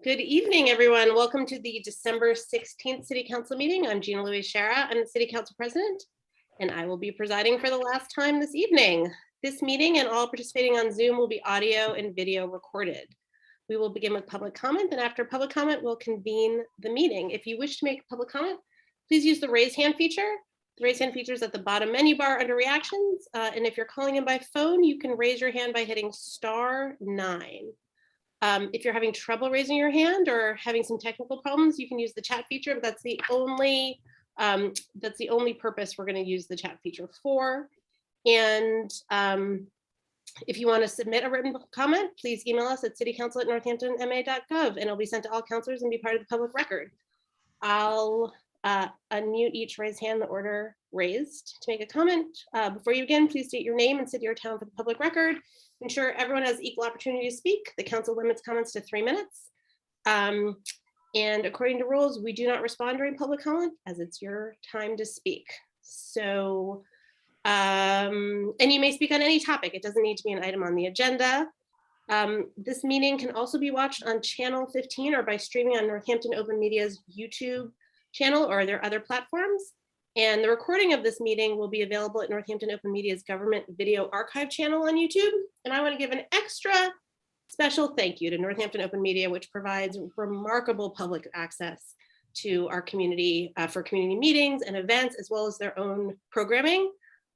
Good evening, everyone. Welcome to the December 16th City Council meeting. I'm Gina Louise Shara. I'm the City Council President, and I will be presiding for the last time this evening. This meeting and all participating on Zoom will be audio and video recorded. We will begin with public comment, and after public comment, we'll convene the meeting. If you wish to make a public comment, please use the raise hand feature. The raise hand feature is at the bottom menu bar under reactions, and if you're calling in by phone, you can raise your hand by hitting *9. If you're having trouble raising your hand or having some technical problems, you can use the chat feature, but that's the only purpose we're going to use the chat feature for. And if you want to submit a written comment, please email us at citycouncil@northamptonma.gov, and it'll be sent to all councilors and be part of the public record. I'll unmute each raised hand in the order raised to make a comment. Before you begin, please state your name and city or town for the public record. Ensure everyone has equal opportunity to speak. The council limits comments to 3 minutes. And according to rules, we do not respond during public comment as it's your time to speak. So, and you may speak on any topic. It doesn't need to be an item on the agenda. This meeting can also be watched on channel 15 or by streaming on Northampton Open Media's YouTube channel or their other platforms. And the recording of this meeting will be available at Northampton Open Media's Government Video Archive channel on YouTube. And I want to give an extra special thank you to Northampton Open Media, which provides remarkable public access to our community for community meetings and events, as well as their own programming.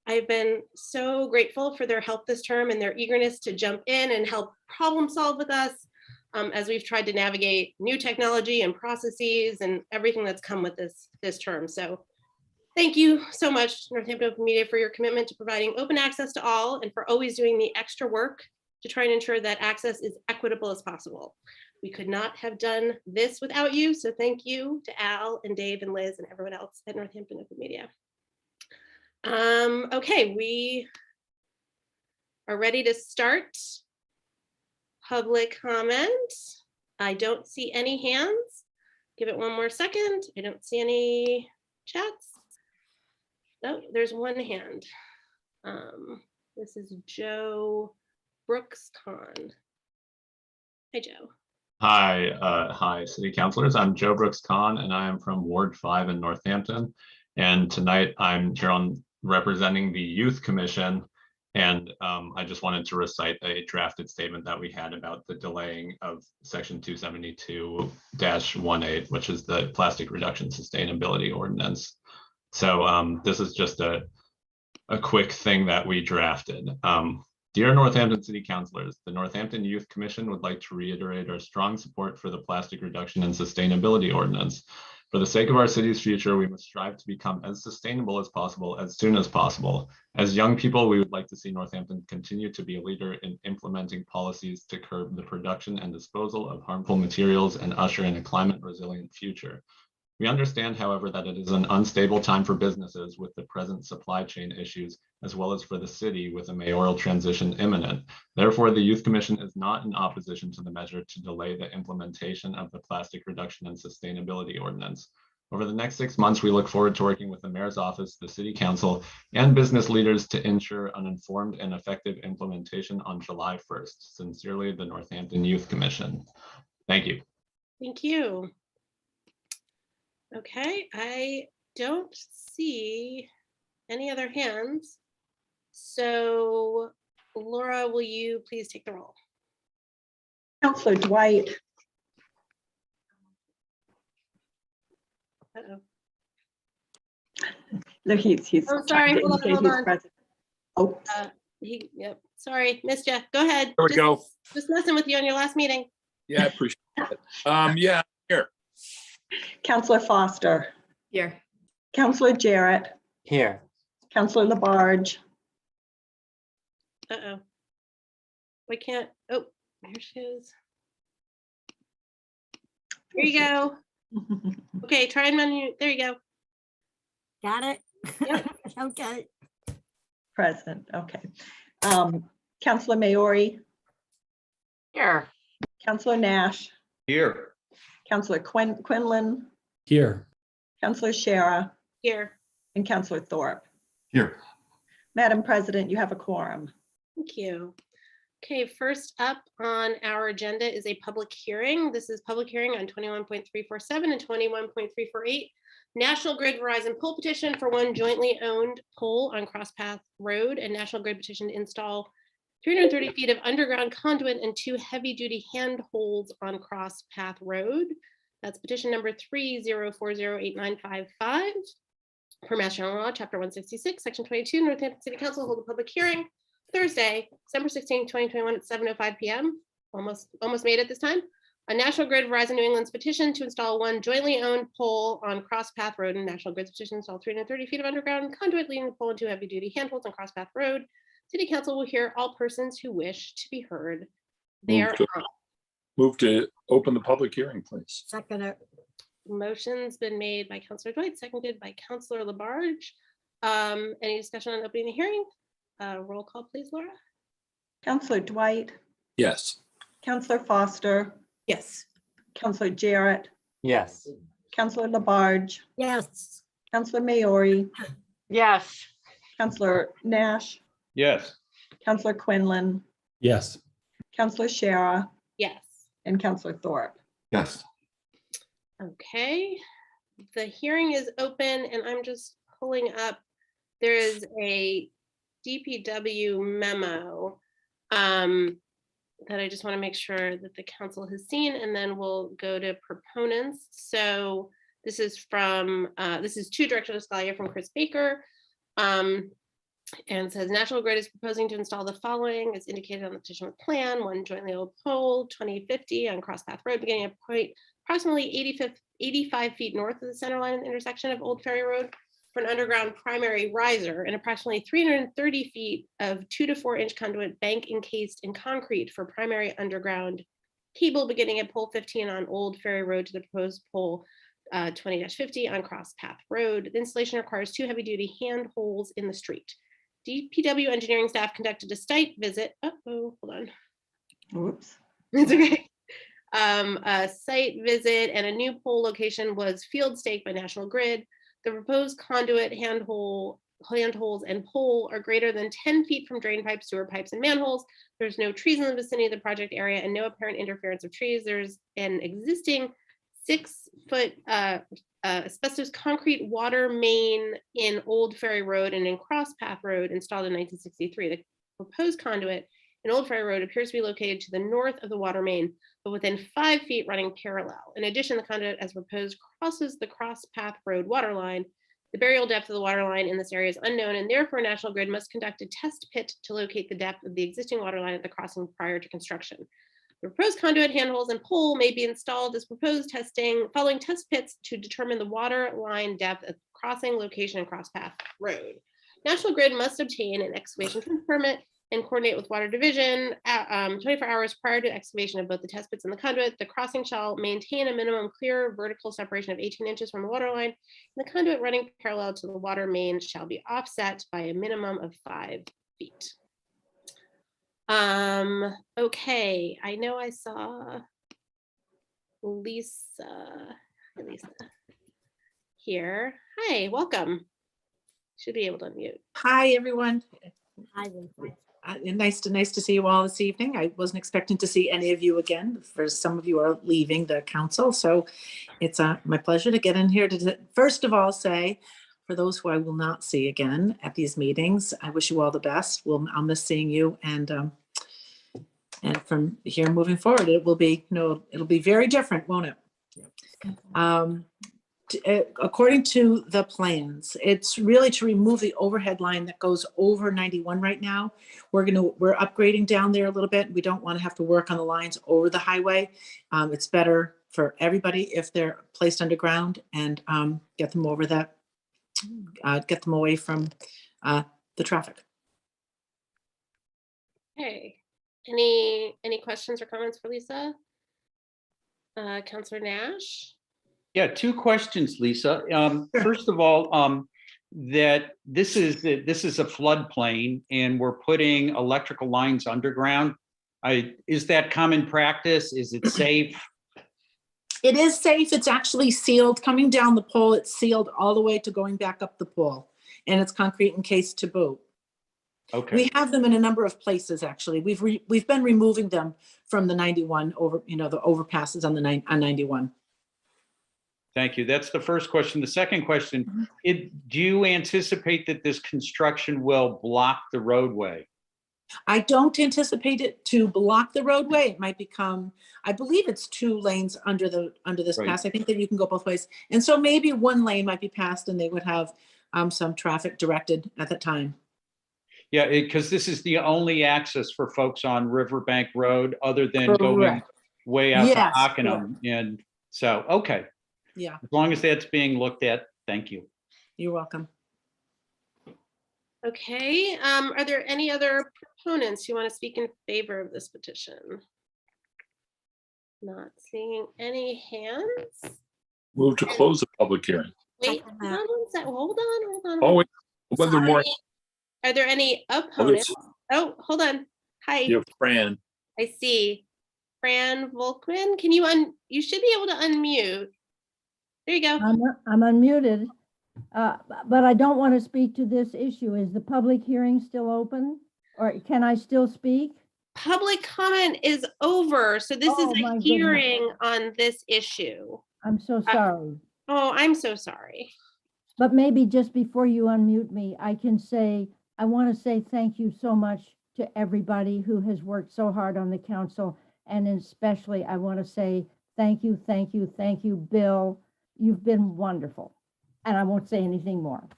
I've been so grateful for their help this term and their eagerness to jump in and help problem solve with us as we've tried to navigate new technology and processes and everything that's come with this term. So thank you so much, Northampton Open Media, for your commitment to providing open access to all and for always doing the extra work to try and ensure that access is equitable as possible. We could not have done this without you, so thank you to Al and Dave and Liz and everyone else at Northampton Open Media. Okay, we are ready to start public comment. I don't see any hands. Give it one more second. I don't see any chats. Oh, there's one hand. This is Joe Brooks Kahn. Hi, Joe. Hi, City Councilors. I'm Joe Brooks Kahn, and I am from Ward 5 in Northampton. And tonight I'm here representing the Youth Commission. And I just wanted to recite a drafted statement that we had about the delaying of Section 272-18, which is the Plastic Reduction Sustainability Ordinance. So this is just a quick thing that we drafted. Dear Northampton City Councilors, the Northampton Youth Commission would like to reiterate our strong support for the Plastic Reduction and Sustainability Ordinance. For the sake of our city's future, we must strive to become as sustainable as possible as soon as possible. As young people, we would like to see Northampton continue to be a leader in implementing policies to curb the production and disposal of harmful materials and usher in a climate-resilient future. We understand, however, that it is an unstable time for businesses with the present supply chain issues, as well as for the city with a mayoral transition imminent. Therefore, the Youth Commission is not in opposition to the measure to delay the implementation of the Plastic Reduction and Sustainability Ordinance. Over the next 6 months, we look forward to working with the Mayor's Office, the City Council, and business leaders to ensure an informed and effective implementation on July 1st. Sincerely, the Northampton Youth Commission. Thank you. Thank you. Okay, I don't see any other hands. So Laura, will you please take the roll? Councillor Dwight. Uh-oh. No, he's Oh, sorry. Hold on. Present. Oh, Yep. Sorry, missed you. Go ahead. There we go. Just messing with you on your last meeting. Yeah, I appreciate it. Yeah, here. Councillor Foster. Here. Councillor Jarrett. Here. Councillor Labarge. Uh-oh. We can't. Oh, there she is. Here you go. Okay, try and unmute. There you go. Got it? Yep. Okay. Present. Okay. Councillor Maori. Here. Councillor Nash. Here. Councillor Quinlan. Here. Councillor Shara. Here. And Councillor Thorpe. Here. Madam President, you have a quorum. Thank you. Okay, first up on our agenda is a public hearing. This is public hearing on 21.347 and 21.348. National Grid Verizon poll petition for one jointly owned pole on Cross Path Road, and National Grid petition to install 330 feet of underground conduit and 2 heavy-duty handholds on Cross Path Road. That's petition number 30408955. Per Mass General Law, Chapter 166, Section 22, Northampton City Council hold a public hearing Thursday, December 16, 2021 at 7:05 p.m. Almost made it this time. A National Grid Verizon New England's petition to install one jointly owned pole on Cross Path Road, and National Grid's petition to install 330 feet of underground conduit leading the pole and 2 heavy-duty handholds on Cross Path Road. City Council will hear all persons who wish to be heard. There Move to open the public hearing, please. Second it. motion's been made by Councilor Dwight, seconded by Councilor Labarge. Any discussion on opening the hearing? Roll call, please, Laura. Councilor Dwight, Yes. Councilor Foster, Yes. Councilor Jarrett, Yes. Councilor Labarge, Yes. Councilor Maori, Yes. Councilor Nash, Yes. Councilor Quinlan, Yes. Councilor Shara, Yes. and Councilor Thorpe. Yes. Okay, the hearing is open and I'm just pulling up, there is a DPW memo that I just want to make sure that the council has seen, and then we'll go to proponents. So this is from, this is to Director Scalia from Chris Baker. And says National Grid is proposing to install the following as indicated on the petition with plan: one jointly owned pole 2050 on Cross Path Road beginning at point approximately 85 feet north of the center line of the intersection of Old Ferry Road for an underground primary riser, and approximately 330 feet of 2 to 4 inch conduit bank encased in concrete for primary underground cable beginning at pole 15 on Old Ferry Road to the proposed pole 20-50 on Cross Path Road. The installation requires 2 heavy duty hand holes in the street. DPW engineering staff conducted a site visit. Hold on. Whoops. It's okay. A site visit and a new pole location was field staked by National Grid. The proposed conduit, handholes, and pole are greater than 10 feet from drain pipes, sewer pipes, and manholes. There's no trees in the vicinity of the project area and no apparent interference of trees. There's an existing 6-foot asbestos concrete water main in Old Ferry Road and in Cross Path Road installed in 1963. The proposed conduit in Old Ferry Road appears to be located to the north of the water main, but within 5 feet running parallel. In addition, the conduit as proposed crosses the Cross Path Road water line. The burial depth of the water line in this area is unknown, and therefore National Grid must conduct a test pit to locate the depth of the existing water line at the crossing prior to construction. The proposed conduit, handholds, and pole may be installed as proposed testing following test pits to determine the water line depth at crossing location and Cross Path Road. National Grid must obtain an excavation permit and coordinate with Water Division 24 hours prior to excavation of both the test pits and the conduit. The crossing shall maintain a minimum clear vertical separation of 18 inches from the water line. And the conduit running parallel to the water main shall be offset by a minimum of 5 feet. Okay, I know I saw Lisa. Hi, Lisa. Here. Hi, welcome. Should be able to unmute. Hi, everyone. I will. Nice to see you all this evening. I wasn't expecting to see any of you again. For some of you are leaving the council, so it's my pleasure to get in here to first of all say, for those who I will not see again at these meetings, I wish you all the best. I'll miss seeing you, and from here moving forward, it will be it'll be very different, won't it? According to the plans, it's really to remove the overhead line that goes over 91 right now. We're upgrading down there a little bit. We don't want to have to work on the lines over the highway. It's better for everybody if they're placed underground and get them over that, get them away from the traffic. Okay. Any questions or comments for Lisa? Councilor Nash? Yeah, 2 questions, Lisa. First of all, that this is a floodplain and we're putting electrical lines underground. Is that common practice? Is it safe? It is safe. It's actually sealed. Coming down the pole, it's sealed all the way to going back up the pole. And it's concrete encased to boot. Okay, We have them in a number of places, actually. We've been removing them from the 91 over, the overpasses on on 91. thank you. That's the first question. The second question, do you anticipate that this construction will block the roadway? I don't anticipate it to block the roadway. It might become, I believe it's 2 lanes under this Right. pass. I think that you can go both ways. And so maybe 1 lane might be passed and they would have some traffic directed at the time. Yeah, because this is the only access for folks on Riverbank Road other than going Correct. way out to Yes, Hockenham. And so, okay, Yeah, as long as that's being looked at, thank you. you're welcome. Okay, are there any other proponents who want to speak in favor of this petition? Not seeing any hands. Move to close the public hearing. Wait, Second hold that. on one sec. Hold on. Oh, wait, whether more, Sorry. Are there any opponents? Oh, hold on. Hi, you have Fran. I see. Fran Volkman, can you you should be able to unmute. There you go. I'm unmuted, but I don't want to speak to this issue. Is the public hearing still open? Or can I still speak? Public comment is over, so this is Oh, my a goodness. hearing on this issue. I'm so sorry. Oh, I'm so sorry. But maybe just before you unmute me, I want to say thank you so much to everybody who has worked so hard on the council. And especially, I want to say thank you, Bill. You've been wonderful. And I won't say anything more.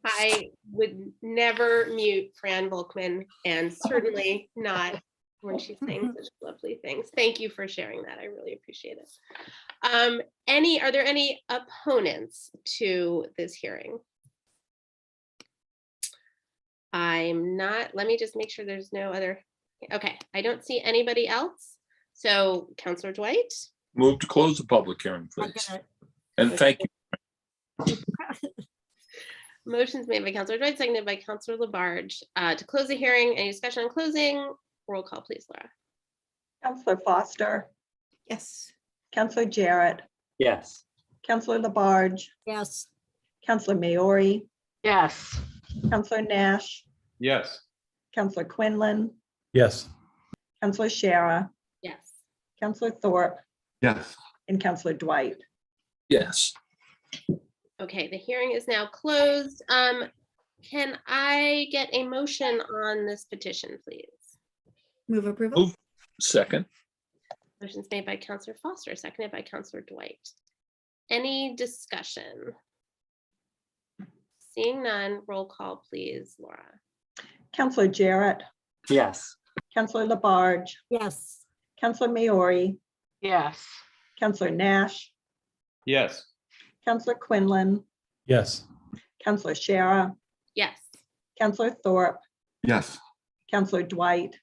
I would never mute Fran Volkman, and certainly not when she's saying such lovely things. Thank you for sharing that. I really appreciate it. Are there any opponents to this hearing? I'm not, let me just make sure there's no other. Okay, I don't see anybody else. So Councillor Dwight, Move to close the public hearing, please. Second it. And thank you. motion's made by Councillor Dwight, seconded by Councillor Labarge to close the hearing. Any discussion on closing? Roll call, please, Laura. Counselor Foster, Yes. Counselor Jarrett, Yes. Counselor Labarge, Yes. Counselor Maori, Yes. Counselor Nash, Yes. Counselor Quinlan, Yes. Counselor Shara, Yes. Counselor Thorpe, Yes. and Counselor Dwight. Yes. Okay, the hearing is now closed. Can I get a motion on this petition, please? Move approval. Move. Second. Motion's made by Councillor Foster, seconded by Councillor Dwight. Any discussion? Seeing none, roll call, please, Laura. Counselor Jarrett, Yes. Counselor Labarge, Yes. Counselor Maori, Yes. Counselor Nash, Yes. Counselor Quinlan, Yes. Counselor Shara, Yes. Counselor Thorpe, Yes. Counselor Dwight,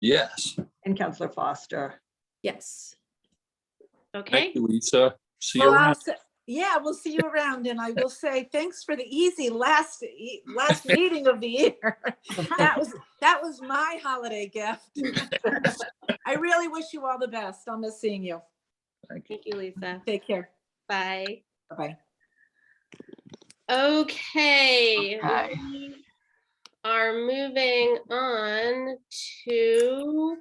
Yes. and Counselor Foster. Yes. Okay, Thank you, Lisa. See you Well, around. yeah, we'll see you around, and I will say thanks for the easy last meeting of the year. That was my holiday gift. I really wish you all the best. I'll miss seeing you. thank you, Lisa. Take care. Bye. Bye-bye. Okay, Okay. we are moving on to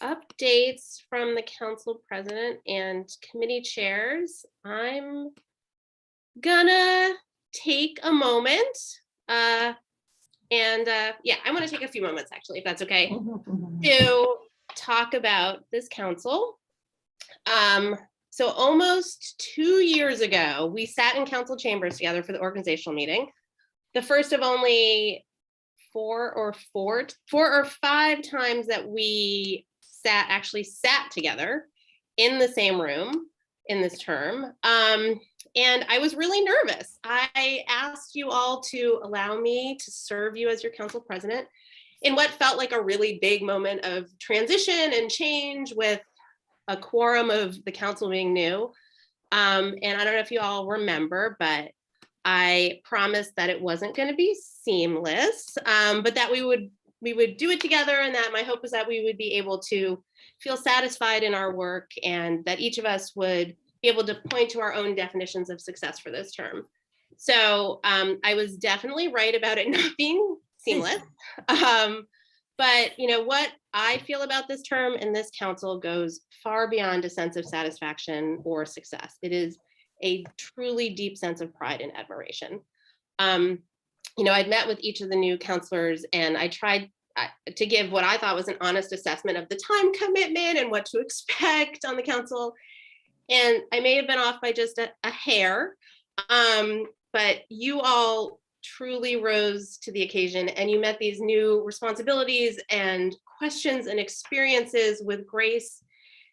updates from the council president and committee chairs. I'm gonna take a moment. Yeah, I'm gonna take a few moments actually, if that's okay, to talk about this council. So almost 2 years ago, we sat in council chambers together for the organizational meeting. The first of only four or five times that we actually sat together in the same room in this term. And I was really nervous. I asked you all to allow me to serve you as your council president in what felt like a really big moment of transition and change, with a quorum of the council being new. And I don't know if you all remember, but I promised that it wasn't going to be seamless, but that we would do it together, and that my hope was that we would be able to feel satisfied in our work, and that each of us would be able to point to our own definitions of success for this term. So I was definitely right about it not being seamless. But you know what I feel about this term and this council goes far beyond a sense of satisfaction or success. It is a truly deep sense of pride and admiration. You know, I'd met with each of the new counselors and I tried to give what I thought was an honest assessment of the time commitment and what to expect on the council. And I may have been off by just a hair, but you all truly rose to the occasion and you met these new responsibilities and questions and experiences with grace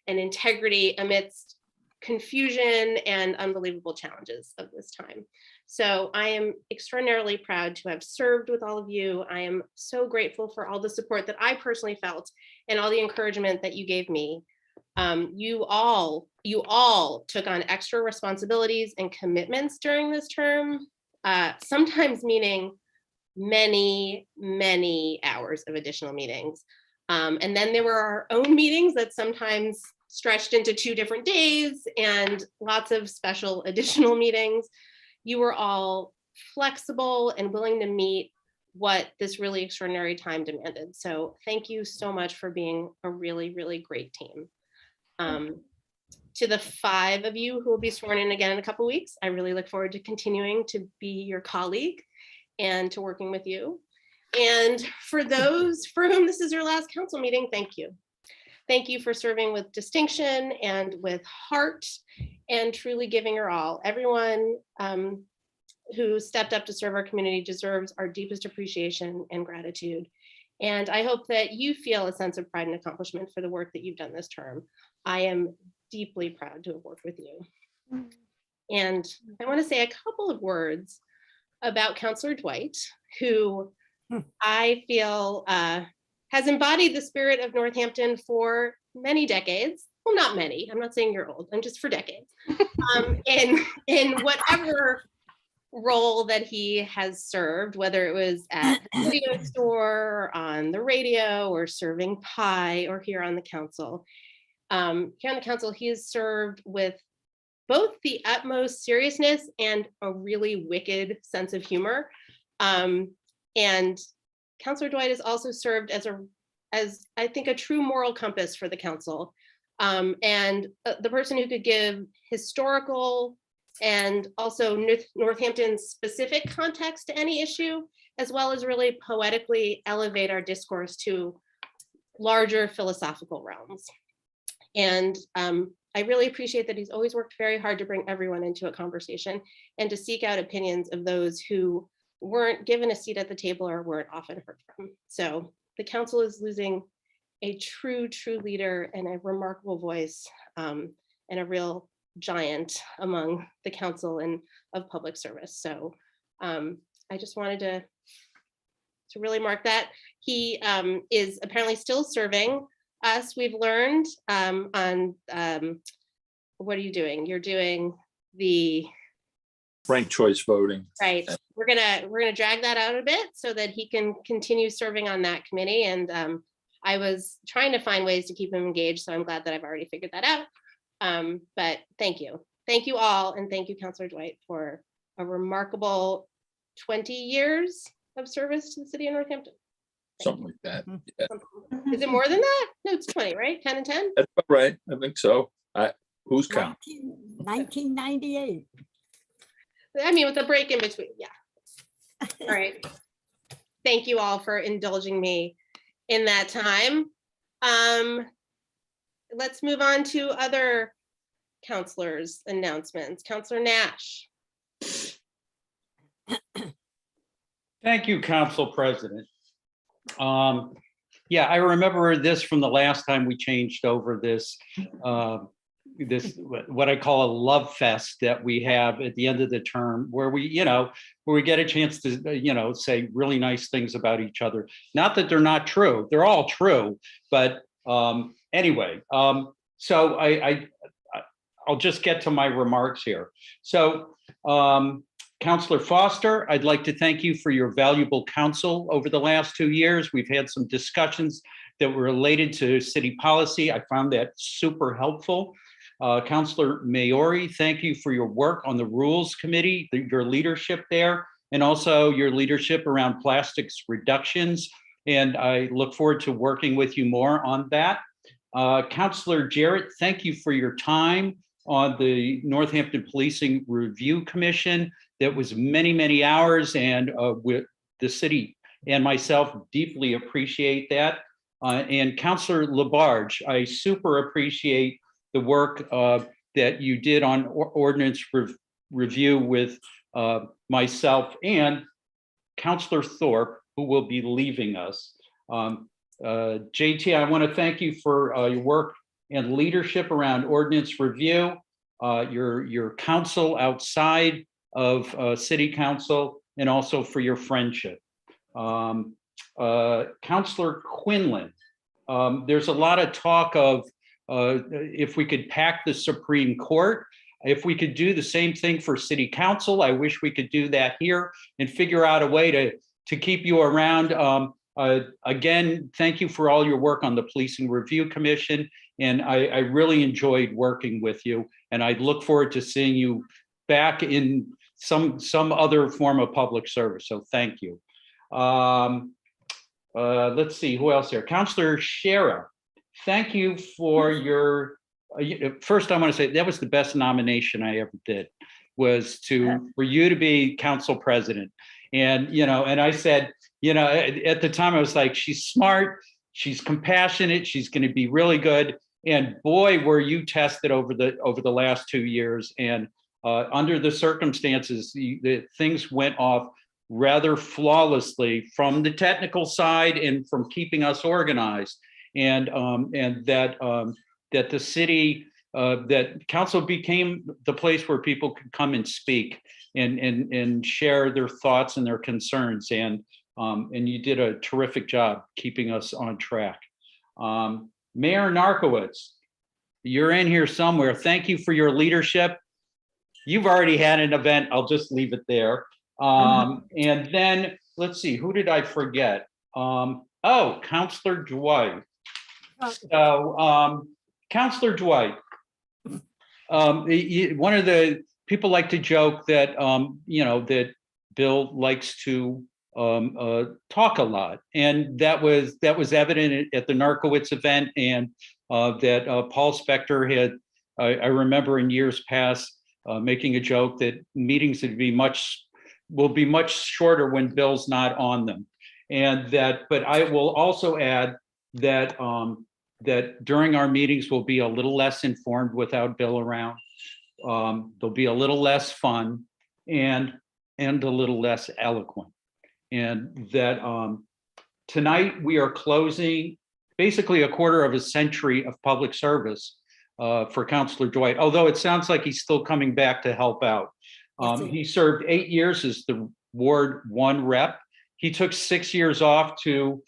and integrity amidst confusion and unbelievable challenges of this time. So I am extraordinarily proud to have served with all of you. I am so grateful for all the support that I personally felt and all the encouragement that you gave me. You all took on extra responsibilities and commitments during this term, sometimes meaning many, many hours of additional meetings. And then there were our own meetings that sometimes stretched into 2 different days and lots of special additional meetings. You were all flexible and willing to meet what this really extraordinary time demanded. So thank you so much for being a really, really great team. To the 5 of you who will be sworn in again in a couple of weeks, I really look forward to continuing to be your colleague and to working with you. And for those for whom this is your last council meeting, thank you. Thank you for serving with distinction and with heart and truly giving your all. Everyone who stepped up to serve our community deserves our deepest appreciation and gratitude. And I hope that you feel a sense of pride and accomplishment for the work that you've done this term. I am deeply proud to have worked with you. And I want to say a couple of words about Councillor Dwight, who I feel has embodied the spirit of Northampton for many decades. Well, not many, I'm not saying you're old, I'm just for decades. In whatever role that he has served, whether it was at the video store, or on the radio, or serving pie, or here on the council. Here on the council, he has served with both the utmost seriousness and a really wicked sense of humor. And Councillor Dwight has also served as I think a true moral compass for the council, and the person who could give historical and also Northampton specific context to any issue, as well as really poetically elevate our discourse to larger philosophical realms. And I really appreciate that he's always worked very hard to bring everyone into a conversation and to seek out opinions of those who weren't given a seat at the table or weren't often heard from. So the council is losing a true leader and a remarkable voice, and a real giant among the council and of public service. So I just wanted to really mark that. He is apparently still serving us. We've learned on, what are you doing? You're doing the Ranked choice voting. right. We're gonna drag that out a bit so that he can continue serving on that committee. And I was trying to find ways to keep him engaged, so I'm glad that I've already figured that out. But thank you all, and thank you, Councillor Dwight, for a remarkable 20 years of service to the city of Northampton. Something like that. Yeah. Is it more than that? No, it's 20, right? 10 and 10? That's about right. I think so. Who's count? 1998. I mean, with a break in between, yeah. All right. Thank you all for indulging me in that time. Let's move on to other counselors' announcements. Councillor Nash. Thank you, Council President. Yeah, I remember this from the last time we changed over this, what I call a love fest that we have at the end of the term, where we get a chance to, say really nice things about each other. Not that they're not true, they're all true, but anyway, so I'll just get to my remarks here. So, Councillor Foster, I'd like to thank you for your valuable counsel over the last 2 years. We've had some discussions that were related to city policy. I found that super helpful. Councillor Maori, thank you for your work on the Rules Committee, your leadership there. and also your leadership around plastics reductions. And I look forward to working with you more on that. Councillor Jarrett, thank you for your time on the Northampton Policing Review Commission. That was many, many hours, and with the city and myself deeply appreciate that. And Councillor Labarge, I super appreciate the work that you did on ordinance review with myself and Councillor Thorpe, who will be leaving us. JT, I want to thank you for your work and leadership around ordinance review, your counsel outside of city council, and also for your friendship. Councillor Quinlan, there's a lot of talk of if we could pack the Supreme Court, if we could do the same thing for city council. I wish we could do that here and figure out a way to keep you around. Again, thank you for all your work on the Policing Review Commission. And I really enjoyed working with you. And I look forward to seeing you back in some other form of public service. So thank you. Let's see, who else here? Councillor Shara, thank you for your, first I want to say that was the best nomination I ever did, was for you to be council president. And, and I said, at the time I was like, she's smart, she's compassionate, she's going to be really good. And boy, were you tested over the last 2 years. And under the circumstances, things went off rather flawlessly from the technical side and from keeping us organized. And that the city, that council became the place where people could come and speak and share their thoughts and their concerns. And you did a terrific job keeping us on track. Mayor Narkowitz, you're in here somewhere. Thank you for your leadership. You've already had an event. I'll just leave it there. And then let's see, who did I forget? Oh, Councillor Dwight. So, Councillor Dwight, one of the people like to joke that that Bill likes to talk a lot, and that was evident at the Narkowitz event, and that Paul Spector had. I remember in years past making a joke that meetings will be much shorter when Bill's not on them, and that. But I will also add that that during our meetings we'll be a little less informed without Bill around. They'll be a little less fun and a little less eloquent. And that tonight we are closing basically a quarter of a century of public service for Councillor Dwight, although it sounds like he's still coming back to help out. He served 8 years as the Ward 1 rep. He took 6 years off to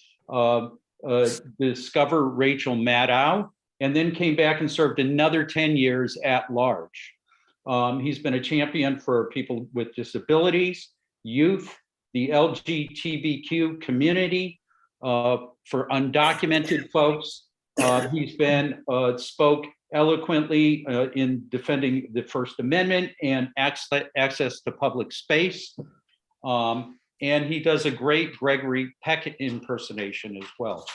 discover Rachel Maddow, and then came back and served another 10 years at large. He's been a champion for people with disabilities, youth, the LGBTQ community, for undocumented folks. He's been spoke eloquently in defending the First Amendment and access to public space. And he does a great Gregory Peck impersonation as well.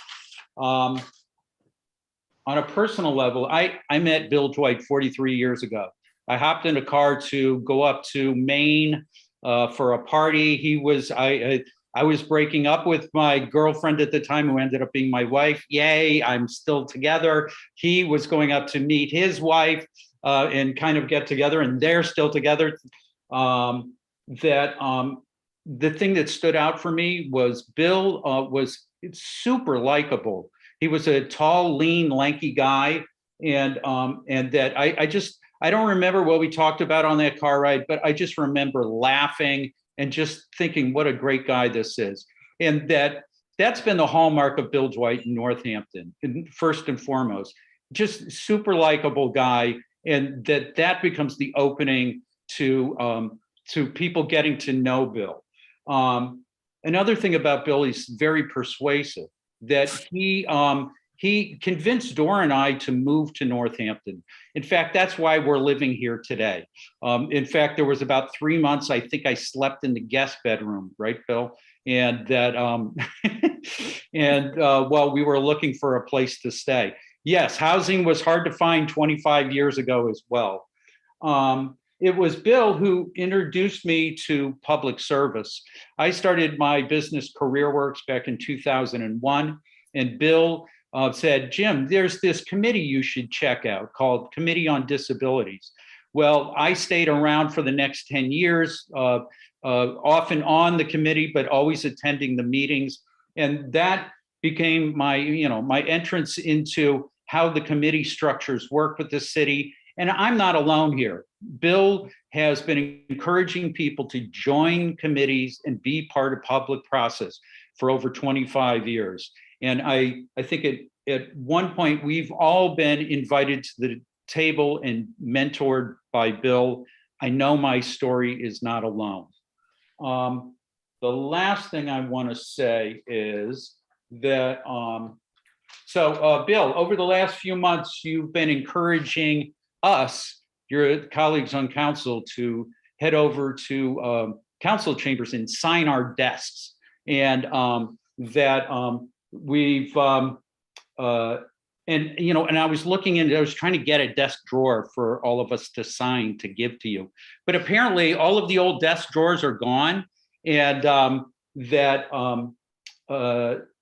On a personal level, I met Bill Dwight 43 years ago. I hopped in a car to go up to Maine for a party. I was breaking up with my girlfriend at the time, who ended up being my wife. Yay, I'm still together. He was going up to meet his wife and kind of get together, and they're still together. The thing that stood out for me was Bill was super likable. He was a tall, lean, lanky guy, and that I don't remember what we talked about on that car ride, but I just remember laughing and just thinking what a great guy this is. And that's been the hallmark of Bill Dwight in Northampton, first and foremost. Just super likable guy, and that becomes the opening to people getting to know Bill. Another thing about Bill, he's very persuasive. That he convinced Dora and I to move to Northampton. In fact, that's why we're living here today. In fact, there was about 3 months, I think I slept in the guest bedroom, right, Bill? And that, while we were looking for a place to stay. Yes, housing was hard to find 25 years ago as well. It was Bill who introduced me to public service. I started my business CareerWorks back in 2001, and Bill said, Jim, there's this committee you should check out called Committee on Disabilities. Well, I stayed around for the next 10 years, often on the committee, but always attending the meetings. And that became my, my entrance into how the committee structures work with the city. And I'm not alone here. Bill has been encouraging people to join committees and be part of public process for over 25 years. And I think at one point, we've all been invited to the table and mentored by Bill. I know my story is not alone. The last thing I want to say is that, Bill, over the last few months, you've been encouraging us, your colleagues on council, to head over to council chambers and sign our desks. And we've, and I was looking into, I was trying to get a desk drawer for all of us to sign to give to you. But apparently all of the old desk drawers are gone. And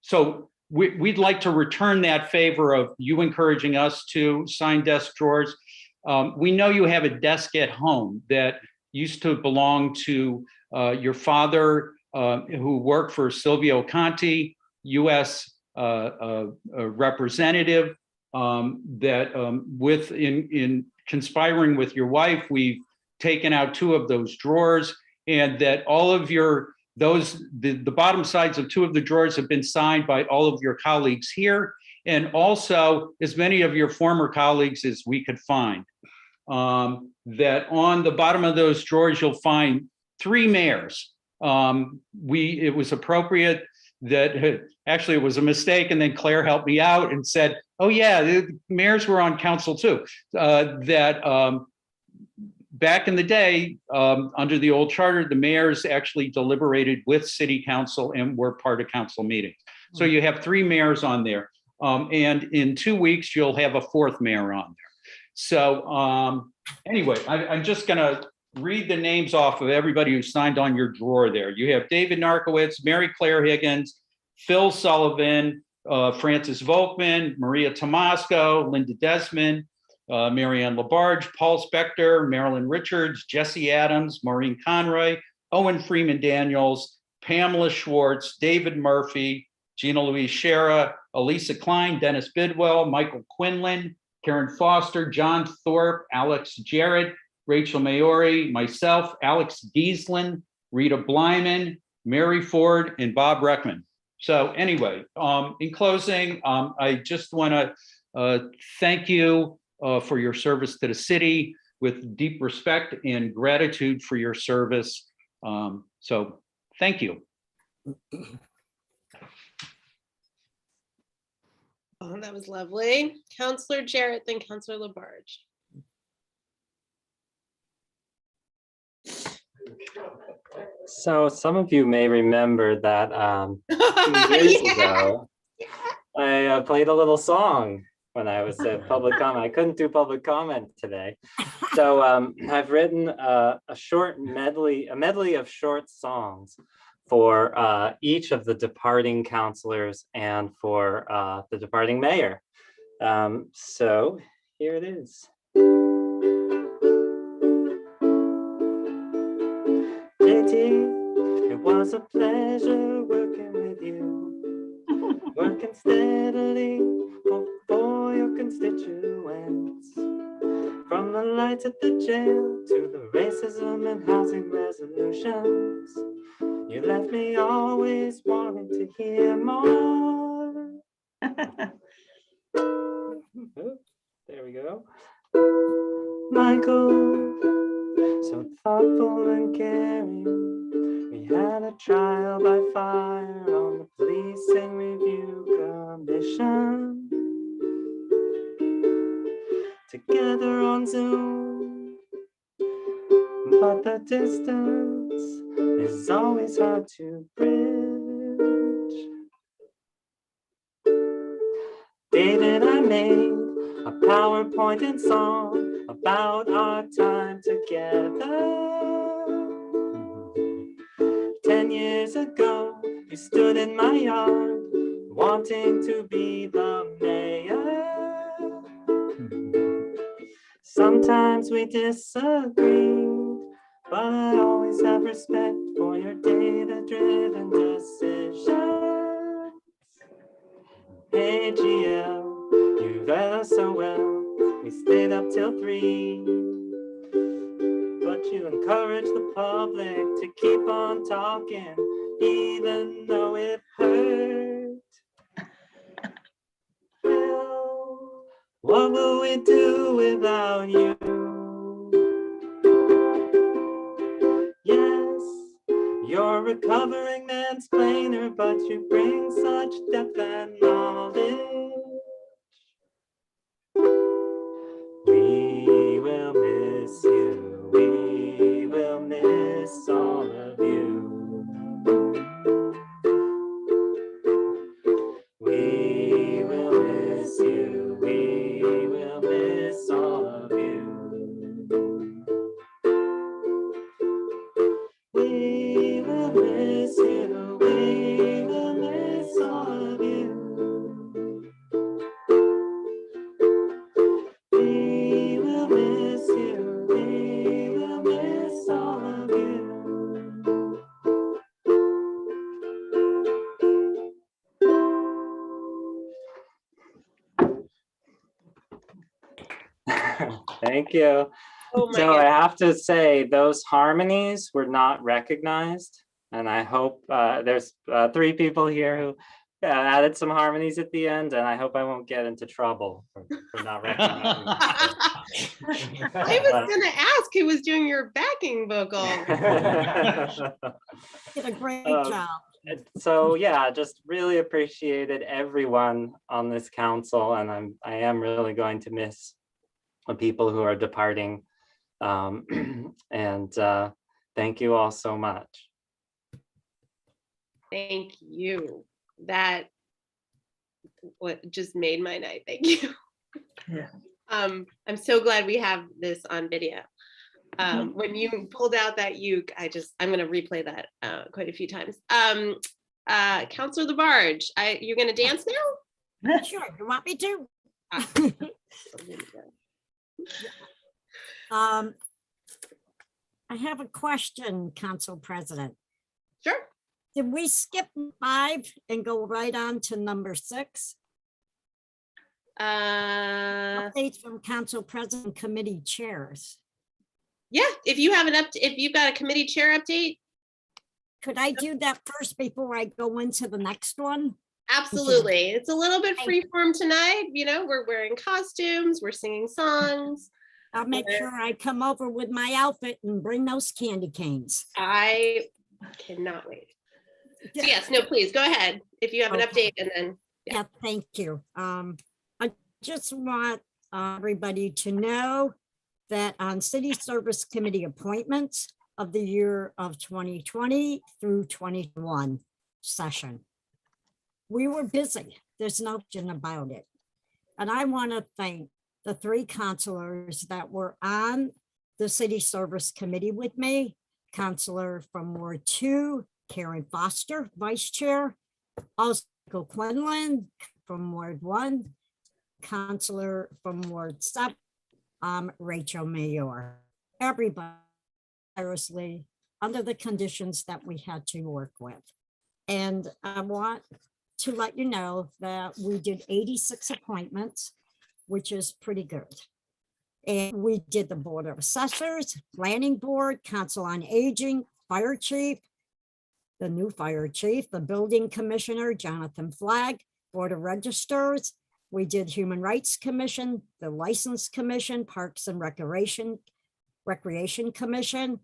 so we'd like to return that favor of you encouraging us to sign desk drawers. We know you have a desk at home that used to belong to your father, who worked for Silvio Conti, U.S. representative, that in conspiring with your wife, we've taken out 2 of those drawers, and that all of the bottom sides of 2 of the drawers have been signed by all of your colleagues here, and also as many of your former colleagues as we could find. That on the bottom of those drawers, you'll find 3 mayors. It was appropriate that actually it was a mistake, and then Claire helped me out and said, oh yeah, the mayors were on council too. Back in the day, under the old charter, the mayors actually deliberated with city council and were part of council meetings. So you have 3 mayors on there. And in 2 weeks, you'll have a 4th mayor on there. So anyway, I'm just gonna read the names off of everybody who signed on your drawer there. You have David Narkowitz, Mary Claire Higgins, Phil Sullivan, Francis Volkman, Maria Tomasco, Linda Desmond, Marianne Labarge, Paul Spector, Marilyn Richards, Jesse Adams, Maureen Conroy, Owen Freeman Daniels, Pamela Schwartz, David Murphy, Gina Louise Shera, Elisa Klein, Dennis Bidwell, Michael Quinlan, Karen Foster, John Thorpe, Alex Jarrett, Rachel Maori, myself, Alex Giesland, Rita Blyman, Mary Ford, and Bob Reckman. So anyway, in closing, I just want to thank you for your service to the city with deep respect and gratitude for your service. So thank you. Oh, that was lovely. Councillor Jarrett, then Councillor Labarge. So some of you may remember that 2 years ago, I played a little song when I was at public comment. I couldn't do public comment today. So I've written a medley of short songs for each of the departing councilors and for the departing mayor. So here it is. JT, it was a pleasure working with you, working steadily for your constituents. From the lights at the jail to the racism and housing resolutions, you left me always wanting to hear more. There we go. Michael, so thoughtful and caring. We had a trial by fire on the Policing Review Commission. together on Zoom, but the distance is always hard to bridge. David, I made a PowerPoint and song about our time together. 10 years ago, you stood in my yard, wanting to be the mayor. Sometimes we disagree, but I always have respect for your data-driven decisions. Hey GL, you read us so well, we stayed up till 3. But you encourage the public to keep on talking, even though it hurt. Well, what will we do without you? Yes, you're a recovering mansplainer, but you bring such depth and knowledge. We will miss you. We will miss all of you. We will miss you. We will miss all of you. We will miss you. We will miss all of you. We will miss you. We will miss all of you. Thank you. Oh my So I God. have to say those harmonies were not recognized. And I hope there's 3 people here who added some harmonies at the end, and I hope I won't get into trouble for not recognizing. I was gonna ask who was doing your backing vocal. Did a great Um, job. So yeah, just really appreciated everyone on this council, and I am really going to miss the people who are departing. And thank you all so much. Thank you. That what just made my night. Thank you. Yeah. I'm so glad we have this on video. When you pulled out that uke, I'm gonna replay that quite a few times. Counselor Labarge, you're gonna dance now? Sure, you want me to? Ah. I have a question, Council President. Sure. Did we skip 5 and go right on to number 6? Updates from Council President Committee Chairs. Yeah, if you have if you've got a committee chair update, Could I do that first before I go into the next one? absolutely. It's a little bit freeform tonight. You know, we're wearing costumes, we're singing songs. I'll make sure I come over with my outfit and bring those candy canes. I cannot wait. So yes, no, please go ahead if you have an Okay. update, and then Yeah, thank you. I just want everybody to know that on City Service Committee appointments of the year of 2020 through 21 session, we were busy. There's no question about it. And I want to thank the 3 counselors that were on the City Service Committee with me. Counselor from Ward 2, Karen Foster, Vice Chair. Also Quinlan from Ward 1, Counselor from Ward 7, Rachel Mayor. Everybody, seriously, under the conditions that we had to work with. And I want to let you know that we did 86 appointments, which is pretty good. And we did the Board of Assessors, Planning Board, Council on Aging, Fire Chief, the new Fire Chief, the Building Commissioner, Jonathan Flagg, Board of Registers. We did Human Rights Commission, the License Commission, Parks and Recreation Commission,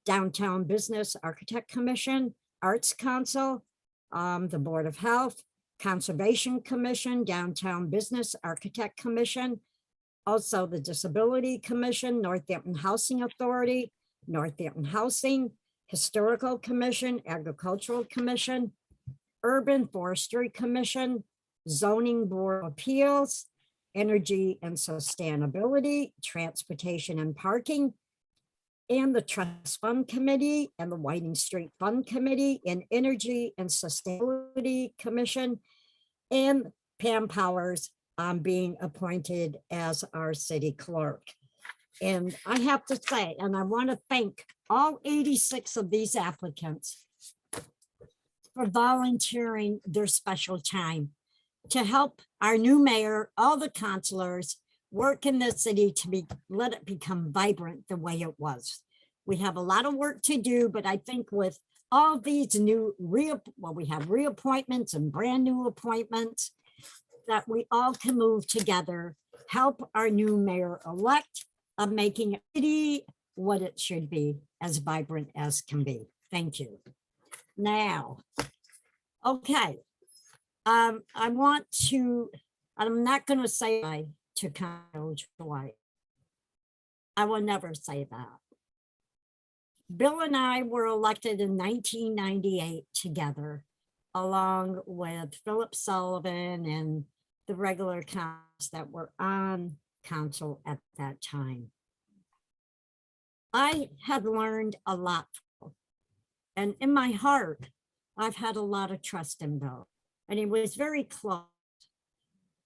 Downtown Business Architect Commission, Arts Council, the Board of Health, Conservation Commission, Downtown Business Architect Commission, Also, the Disability Commission, Northampton Housing Authority, Northampton Housing, Historical Commission, Agricultural Commission, Urban Forestry Commission, Zoning Board of Appeals, Energy and Sustainability, Transportation and Parking, and the Trust Fund Committee, and the Whiting Street Fund Committee, and Energy and Sustainability Commission, and Pam Powers being appointed as our city clerk. And I have to say, and I want to thank all 86 of these applicants for volunteering their special time to help our new mayor, all the councilors, work in the city to let it become vibrant the way it was. We have a lot of work to do, but I think with all these new we have reappointments and brand new appointments, that we all can move together, help our new mayor-elect of making a city what it should be, as vibrant as can be. Thank you. Now, okay. I'm not going to say bye to Kyle Dwight. I will never say that. Bill and I were elected in 1998 together, along with Philip Sullivan and the regular councils that were on council at that time. I had learned a lot, and in my heart, I've had a lot of trust in Bill, and he was very close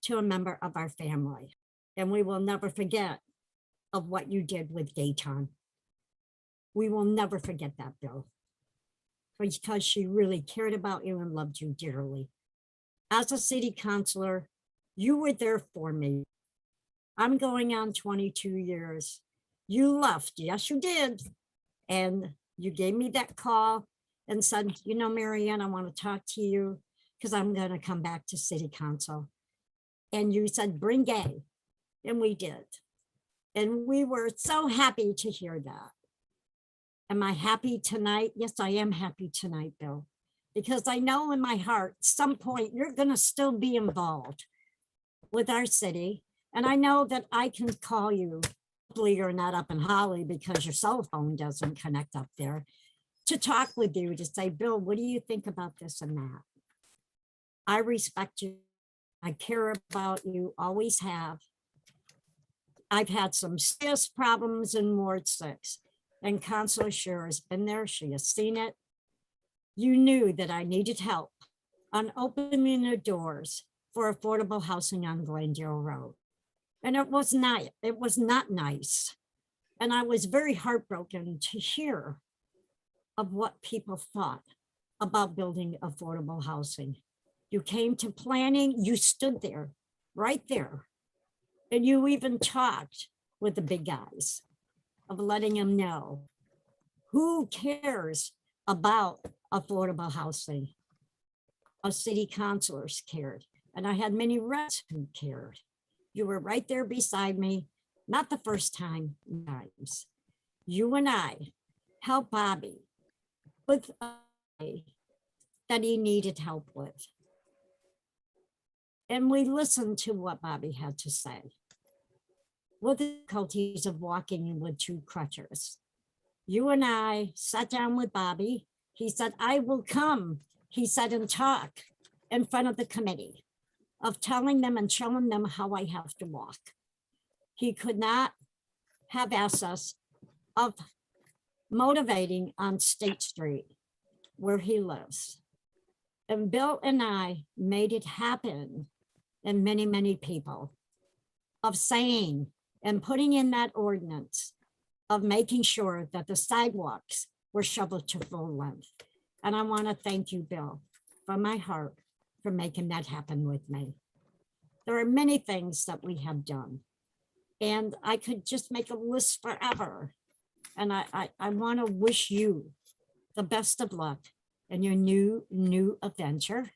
to a member of our family, and we will never forget of what you did with Dayton. We will never forget that, Bill, because she really cared about you and loved you dearly. As a city councilor, you were there for me. I'm going on 22 years. You left, yes, you did. And you gave me that call and said, you know, Marianne, I want to talk to you because I'm going to come back to city council. And you said, bring Gay. And we did. And we were so happy to hear that. Am I happy tonight? Yes, I am happy tonight, Bill, because I know in my heart, at some point you're going to still be involved with our city. And I know that I can call you, hopefully you're not up in Holly because your cell phone doesn't connect up there, to talk with you, to say, Bill, what do you think about this and that? I respect you. I care about you, always have. I've had some serious problems in Ward 6, and Councilor Scherer has been there. She has seen it. You knew that I needed help on opening the doors for affordable housing on Glendale Road. And it was not nice. And I was very heartbroken to hear of what people thought about building affordable housing. You came to planning, you stood there, right there. And you even talked with the big guys of letting them know who cares about affordable housing. Our city councilors cared. And I had many reps who cared. You were right there beside me, not the first time, times. You and I helped Bobby with that he needed help with. And we listened to what Bobby had to say. With the difficulties of walking with 2 crutches. You and I sat down with Bobby. He said, I will come, he said, and talk in front of the committee of telling them and showing them how I have to walk. He could not have access of motivating on State Street where he lives. And Bill and I made it happen, and many, many people, of saying and putting in that ordinance of making sure that the sidewalks were shoveled to full length. And I want to thank you, Bill, from my heart, for making that happen with me. There are many things that we have done, and I could just make a list forever. And I want to wish you the best of luck in your new adventure.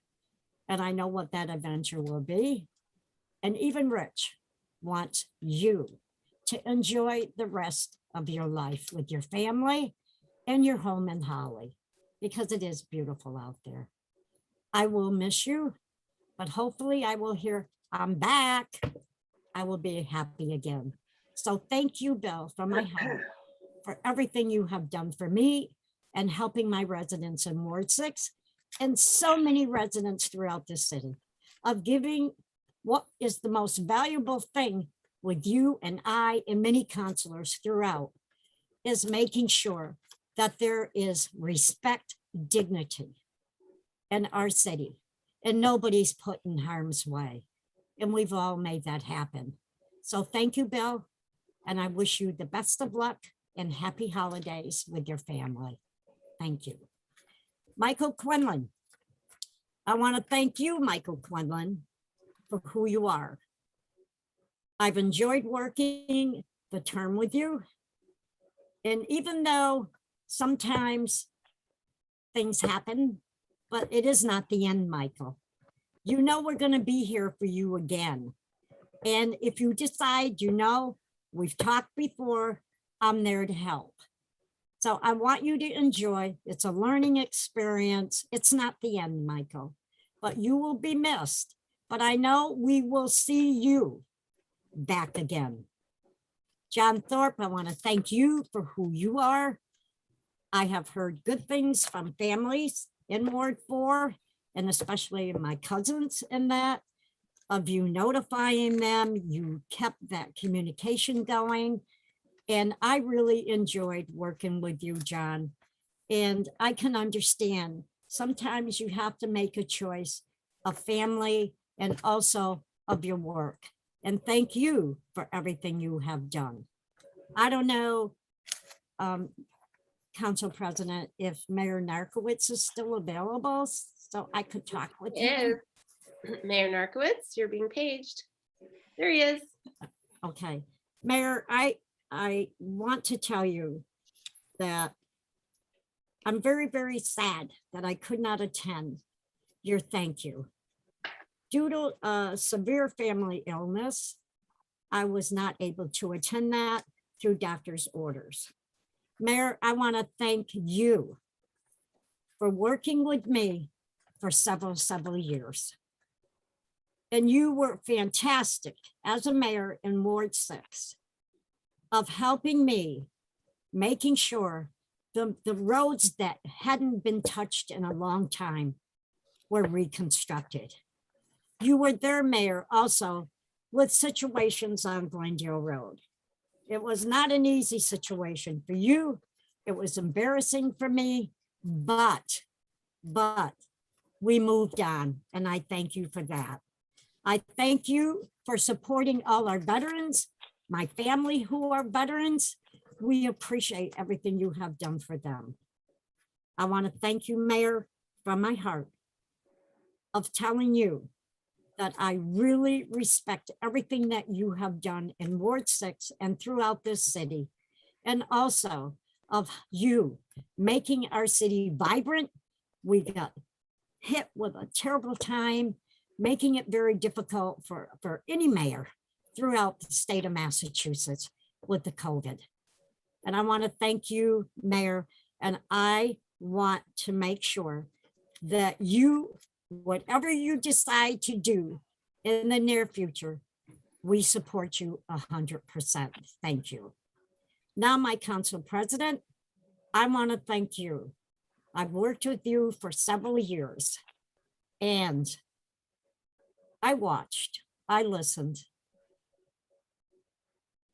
And I know what that adventure will be. And even Rich wants you to enjoy the rest of your life with your family and your home in Holly, because it is beautiful out there. I will miss you, but hopefully I will hear, I'm back. I will be happy again. So thank you, Bill, from my heart for everything you have done for me and helping my residents in Ward 6 and so many residents throughout the city of giving what is the most valuable thing with you and I and many counselors throughout is making sure that there is respect, dignity in our city and nobody's put in harm's way. And we've all made that happen. So thank you, Bill. And I wish you the best of luck and happy holidays with your family. Thank you. Michael Quinlan. I want to thank you, Michael Quinlan, for who you are. I've enjoyed working the term with you. And even though sometimes things happen, but it is not the end, Michael. You know we're going to be here for you again. And if you decide, you know, we've talked before, I'm there to help. So I want you to enjoy. It's a learning experience. It's not the end, Michael, but you will be missed. But I know we will see you back again. John Thorpe, I want to thank you for who you are. I have heard good things from families in Ward 4, and especially my cousins in that, of you notifying them. You kept that communication going. And I really enjoyed working with you, John. And I can understand sometimes you have to make a choice of family and also of your work. And thank you for everything you have done. I don't know, Council President, if Mayor Narkowitz is still available, so I could talk with him. Mayor Narkowitz, you're being paged. There he is. Okay, Mayor, I want to tell you that I'm very, very sad that I could not attend your thank you. Due to a severe family illness, I was not able to attend that through doctor's orders. Mayor, I want to thank you for working with me for several years. And you were fantastic as a mayor in Ward 6 of helping me, making sure the roads that hadn't been touched in a long time were reconstructed. You were there, Mayor, also with situations on Glendale Road. It was not an easy situation for you. It was embarrassing for me, but we moved on, and I thank you for that. I thank you for supporting all our veterans, my family who are veterans. We appreciate everything you have done for them. I want to thank you, Mayor, from my heart of telling you that I really respect everything that you have done in Ward 6 and throughout this city, and also of you making our city vibrant. We got hit with a terrible time, making it very difficult for any mayor throughout the state of Massachusetts with the COVID. And I want to thank you, Mayor, and I want to make sure that you, whatever you decide to do in the near future, we support you 100%. Thank you. Now, my council president, I want to thank you. I've worked with you for several years, and I watched, I listened,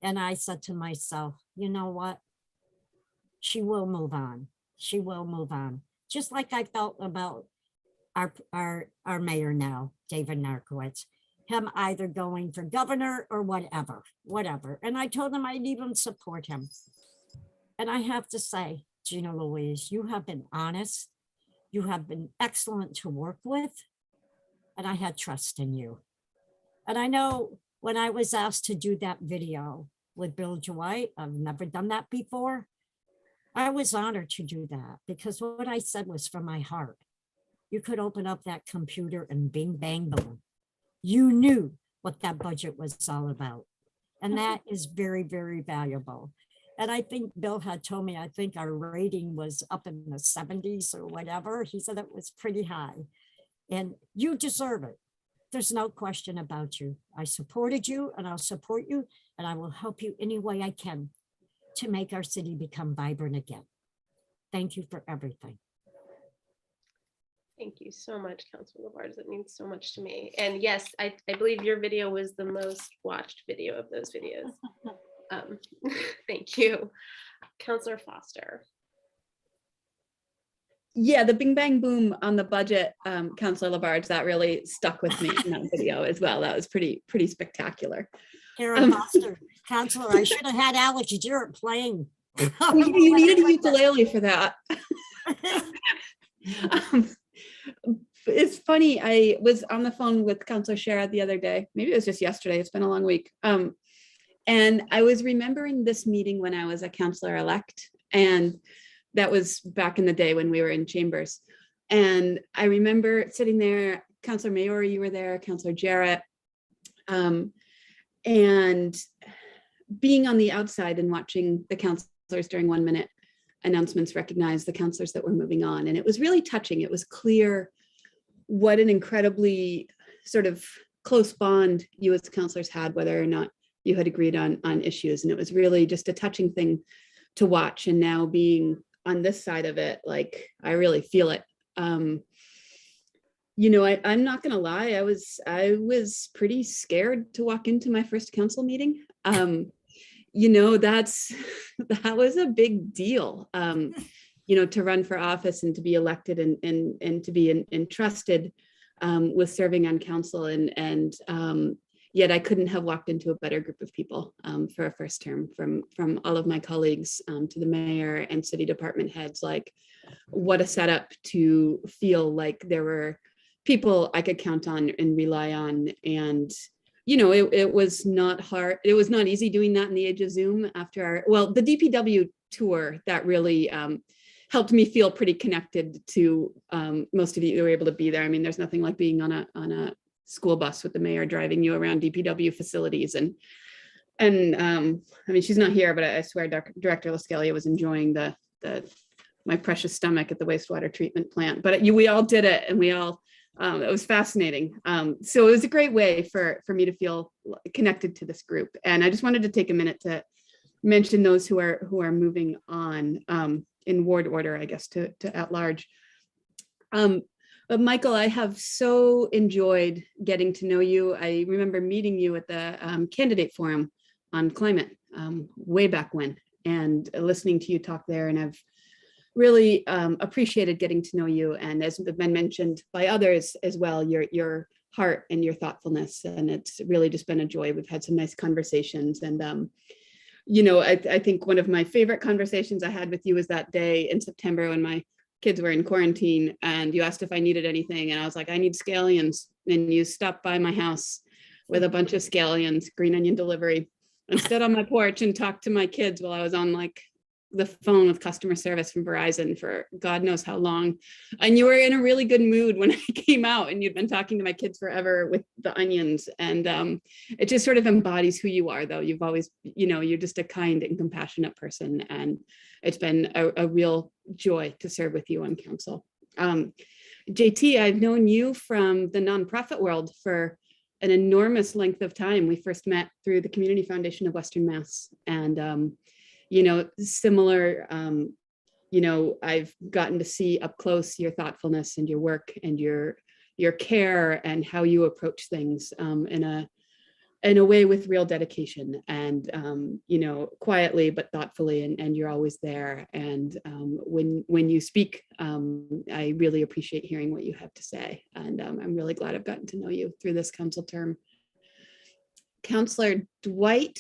and I said to myself, you know what? She will move on. She will move on. Just like I felt about our mayor now, David Narkowitz, him either going for governor or whatever. And I told him I'd even support him. And I have to say, Gina Louise, you have been honest. You have been excellent to work with. And I had trust in you. And I know when I was asked to do that video with Bill Dwight, I've never done that before. I was honored to do that because what I said was from my heart. You could open up that computer and bing, bang, boom. You knew what that budget was all about. And that is very, very valuable. And I think Bill had told me, I think our rating was up in the 70s or whatever. He said it was pretty high. And you deserve it. there's no question about you. I supported you and I'll support you, and I will help you any way I can to make our city become vibrant again. Thank you for everything. Thank you so much, Councilor Labarge. That means so much to me. And yes, I believe your video was the most watched video of those videos. Thank you. Councilor Foster. Yeah, the bing bang boom on the budget, Councilor Labarge, that really stuck with me in that video as well. That was pretty spectacular. Karen Foster, Counselor, I should have had Alex Jarrett playing. You needed a ukulele for that. It's funny, I was on the phone with Councilor Shara the other day. Maybe it was just yesterday. It's been a long week. And I was remembering this meeting when I was a councilor-elect, and that was back in the day when we were in chambers. And I remember sitting there, Councilor Mayor, you were there, Councilor Jarrett, and being on the outside and watching the councilors during 1 minute announcements recognize the councilors that were moving on. And it was really touching. It was clear what an incredibly sort of close bond you as councilors had, whether or not you had agreed on issues. And it was really just a touching thing to watch. And now being on this side of it, like, I really feel it. You know, I'm not gonna lie, I was pretty scared to walk into my first council meeting. You know, that was a big deal. You know, to run for office and to be elected and to be entrusted with serving on council, and yet I couldn't have walked into a better group of people for a first term, from all of my colleagues to the mayor and city department heads. Like, what a setup to feel like there were people I could count on and rely on. And, you know, it was not hard. It was not easy doing that in the age of Zoom after the DPW tour that really helped me feel pretty connected to most of you who were able to be there. I mean, there's nothing like being on a school bus with the mayor driving you around DPW facilities. And I mean, she's not here, but I swear Director LaScalia was enjoying my precious stomach at the wastewater treatment plant. But we all did it, and we all, it was fascinating. So it was a great way for me to feel connected to this group. And I just wanted to take a minute to mention those who are moving on in ward order, I guess, to at large. But Michael, I have so enjoyed getting to know you. I remember meeting you at the candidate forum on climate way back when, and listening to you talk there. And I've really appreciated getting to know you. And as has been mentioned by others as well, your heart and your thoughtfulness. And it's really just been a joy. We've had some nice conversations. And, you know, I think one of my favorite conversations I had with you was that day in September when my kids were in quarantine, and you asked if I needed anything. And I was like, I need scallions. And you stopped by my house with a bunch of scallions, green onion delivery, and stood on my porch and talked to my kids while I was on like the phone with customer service from Verizon for God knows how long. And you were in a really good mood when I came out, and you'd been talking to my kids forever with the onions. And it just sort of embodies who you are, though. You've always, you know, you're just a kind and compassionate person. And it's been a real joy to serve with you on council. JT, I've known you from the nonprofit world for an enormous length of time. We first met through the Community Foundation of Western Mass. And you know, similar, you know, I've gotten to see up close your thoughtfulness and your work and your care and how you approach things in a way with real dedication and, you know, quietly but thoughtfully, and you're always there. And when you speak, I really appreciate hearing what you have to say. And I'm really glad I've gotten to know you through this council term. Councilor Dwight.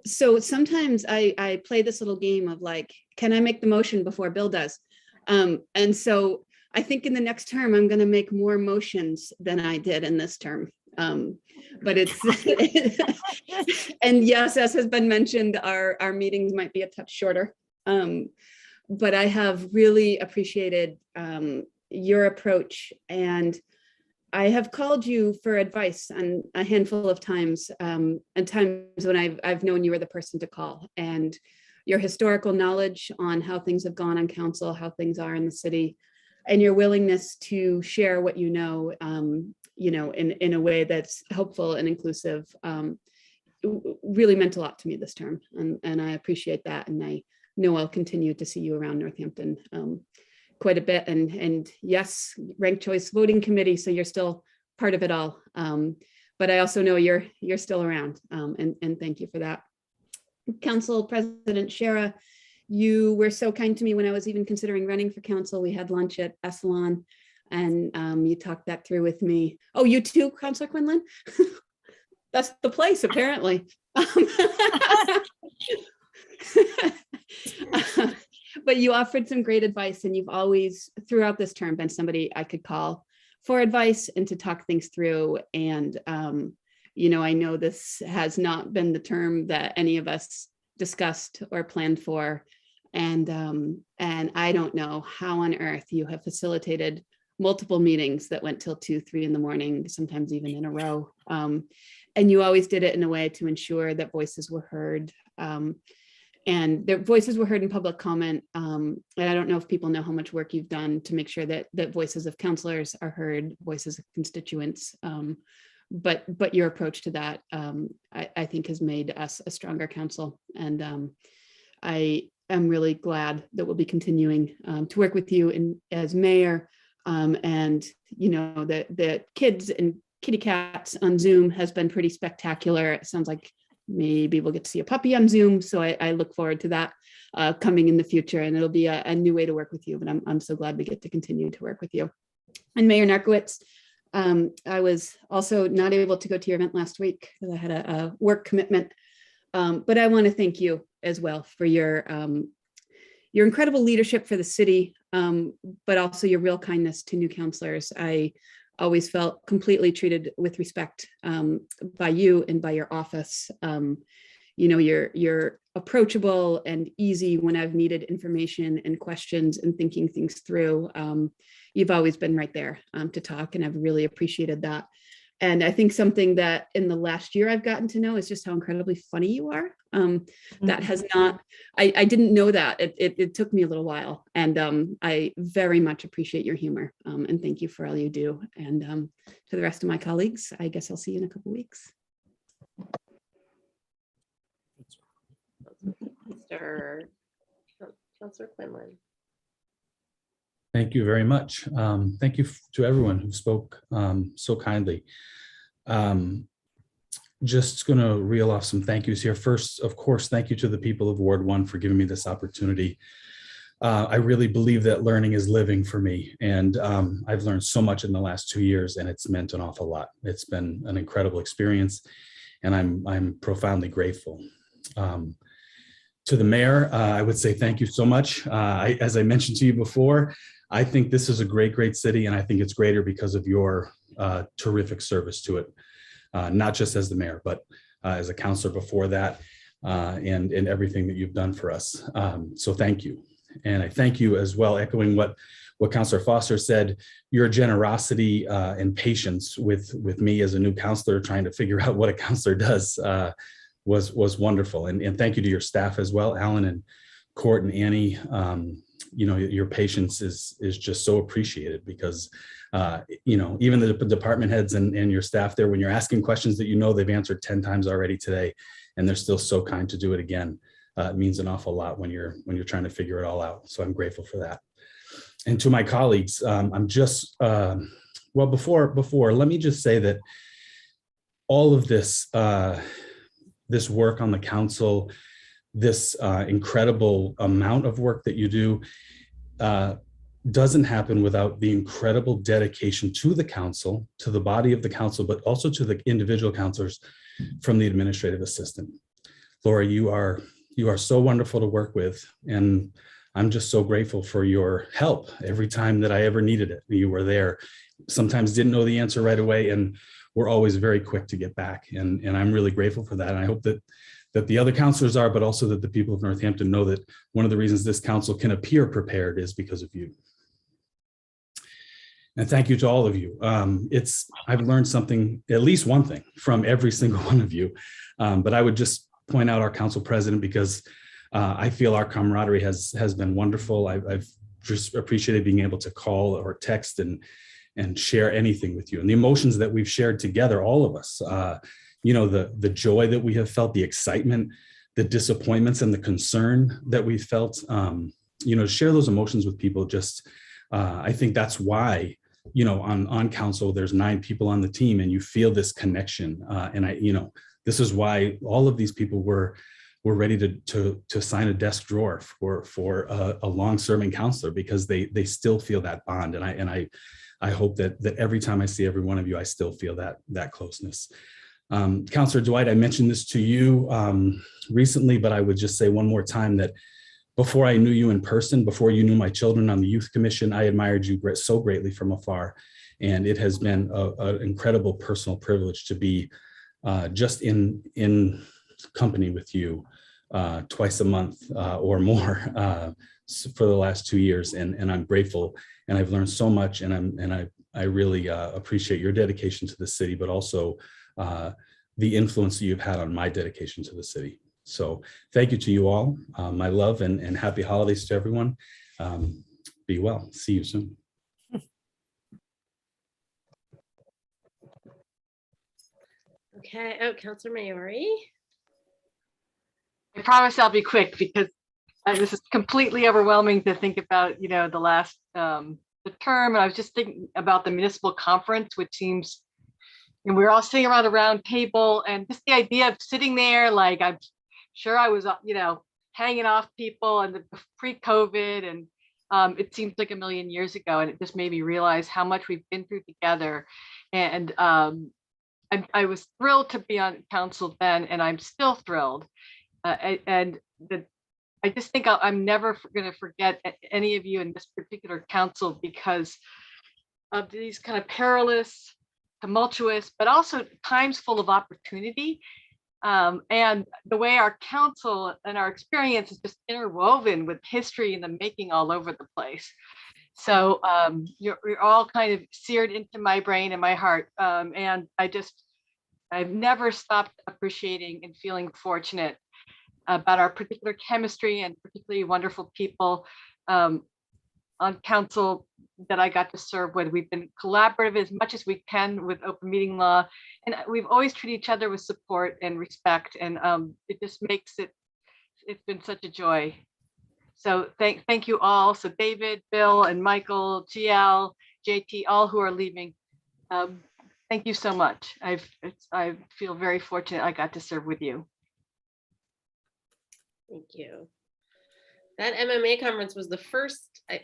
So sometimes I play this little game of like, can I make the motion before Bill does? And so I think in the next term, I'm going to make more motions than I did in this term. But it's, and yes, as has been mentioned, our meetings might be a touch shorter. But I have really appreciated your approach, and I have called you for advice on a handful of times, and times when I've known you were the person to call, and your historical knowledge on how things have gone on council, how things are in the city, and your willingness to share what you know in a way that's helpful and inclusive, really meant a lot to me this term. And I appreciate that. And I know I'll continue to see you around Northampton quite a bit. And yes, ranked choice voting committee, so you're still part of it all. But I also know you're still around, and thank you for that. Council President Shara, you were so kind to me when I was even considering running for council. We had lunch at Essalon, and you talked that through with me. Oh, you too, Councilor Quinlan? That's the place, apparently. But you offered some great advice, and you've always, throughout this term, been somebody I could call for advice and to talk things through. And, I know this has not been the term that any of us discussed or planned for. And I don't know how on earth you have facilitated multiple meetings that went till 2, 3 in the morning, sometimes even in a row. And you always did it in a way to ensure that voices were heard. And their voices were heard in public comment. And I don't know if people know how much work you've done to make sure that voices of counselors are heard, voices of constituents. But your approach to that, I think, has made us a stronger council. And I am really glad that we'll be continuing to work with you as mayor. And the kids and kitty cats on Zoom has been pretty spectacular. It sounds like maybe we'll get to see a puppy on Zoom. So I look forward to that coming in the future, and it'll be a new way to work with you, but I'm so glad we get to continue to work with you. And Mayor Narkowitz, I was also not able to go to your event last week because I had a work commitment, but I want to thank you as well for your incredible leadership for the city, but also your real kindness to new counselors. I always felt completely treated with respect by you and by your office. You're approachable and easy when I've needed information and questions and thinking things through. You've always been right there to talk, and I've really appreciated that. And I think something that in the last year I've gotten to know is just how incredibly funny you are. That has not, I didn't know that. It took me a little while. And I very much appreciate your humor. And thank you for all you do. And to the rest of my colleagues, I guess I'll see you in a couple weeks. Councilor Quinlan. Thank you very much. Thank you to everyone who spoke so kindly. Just going to reel off some thank yous here. First, of course, thank you to the people of Ward 1 for giving me this opportunity. I really believe that learning is living for me, and I've learned so much in the last 2 years, and it's meant an awful lot. It's been an incredible experience, and I'm profoundly grateful. To the mayor, I would say thank you so much. As I mentioned to you before, I think this is a great, great city, and I think it's greater because of your terrific service to it, not just as the mayor, but as a counselor before that, and everything that you've done for us. So thank you. And I thank you as well, echoing what Councilor Foster said, your generosity and patience with me as a new counselor trying to figure out what a counselor does was wonderful. And thank you to your staff as well, Alan and Court and Annie. Your patience is just so appreciated because, even the department heads and your staff there, when you're asking questions that they've answered 10 times already today, and they're still so kind to do it again, it means an awful lot when you're trying to figure it all out. So I'm grateful for that. And to my colleagues, I'm just, before, let me just say that all of this, this work on the council, this incredible amount of work that you do doesn't happen without the incredible dedication to the council, to the body of the council, but also to the individual counselors from the administrative assistant. Laura, you are so wonderful to work with, and I'm just so grateful for your help every time that I ever needed it. You were there, sometimes didn't know the answer right away, and we're always very quick to get back. And I'm really grateful for that. And I hope that the other counselors are, but also that the people of Northampton know that one of the reasons this council can appear prepared is because of you. And thank you to all of you. I've learned something, at least one thing, from every single one of you. But I would just point out our council president because I feel our camaraderie has been wonderful. I've just appreciated being able to call or text and and share anything with you. And the emotions that we've shared together, all of us, the joy that we have felt, the excitement, the disappointments, and the concern that we felt, share those emotions with people. Just, I think that's why, on council, there's 9 people on the team, and you feel this connection. This is why all of these people were ready to sign a desk drawer for a long-serving counselor, because they still feel that bond. And I hope that every time I see every one of you, I still feel that closeness. Counselor Dwight, I mentioned this to you recently, but I would just say one more time that before I knew you in person, before you knew my children on the Youth Commission, I admired you so greatly from afar. And it has been an incredible personal privilege to be just in company with you twice a month or more for the last 2 years. And I'm grateful, and I've learned so much, and I really appreciate your dedication to the city, but also the influence that you've had on my dedication to the city. So thank you to you all. My love and happy holidays to everyone. Be well. See you soon. Okay. Oh, Councilor Maori. I promise I'll be quick, because this is completely overwhelming to think about, the last the term. And I was just thinking about the municipal conference, which seems, and we were all sitting around a round table, and just the idea of sitting there, like I'm sure I was, hanging off people and the pre-COVID, and it seems like a million years ago, and it just made me realize how much we've been through together. And I was thrilled to be on council then, and I'm still thrilled. I just think I'm never going to forget any of you in this particular council, because of these kind of perilous, tumultuous, but also times full of opportunity. And the way our council and our experience is just interwoven with history and the making all over the place. So you're all kind of seared into my brain and my heart. And I've never stopped appreciating and feeling fortunate about our particular chemistry and particularly wonderful people on council that I got to serve with. We've been collaborative as much as we can with open meeting law, and we've always treated each other with support and respect, and it just makes it's been such a joy. So thank you all. So David, Bill, and Michael, GL, JT, all who are leaving, thank you so much. I feel very fortunate I got to serve with you. Thank you. That MMA conference was the first, I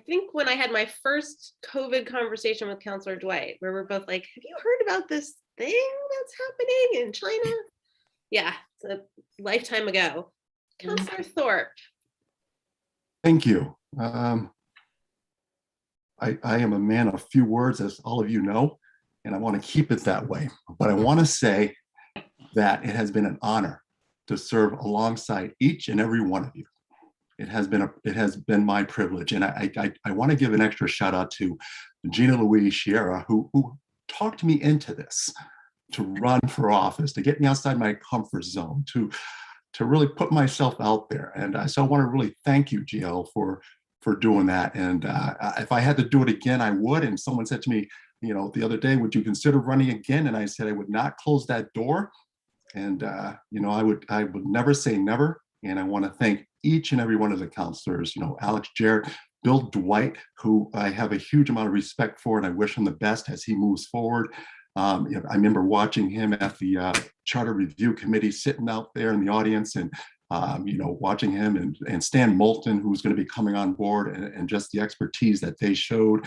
think, when I had my first COVID conversation with Councilor Dwight, where we're both like, have you heard about this thing that's happening in China? Yeah, it's a lifetime ago. Councilor Thorpe. Thank you. I am a man of few words, as all of you know, and I want to keep it that way. But I want to say that it has been an honor to serve alongside each and every one of you. It has been my privilege, and I want to give an extra shout out to Gina Louise Sierra, who talked me into this, to run for office, to get me outside my comfort zone, to really put myself out there. And so I want to really thank you, GL, for doing that. And if I had to do it again, I would. And someone said to me, the other day, would you consider running again? And I said I would not close that door. And I would never say never. And I want to thank each and every one of the counselors, Alex Jarrett, Bill Dwight, who I have a huge amount of respect for, and I wish him the best as he moves forward. I remember watching him at the Charter Review Committee, sitting out there in the audience, and watching him and Stan Moulton, who's going to be coming on board, and just the expertise that they showed.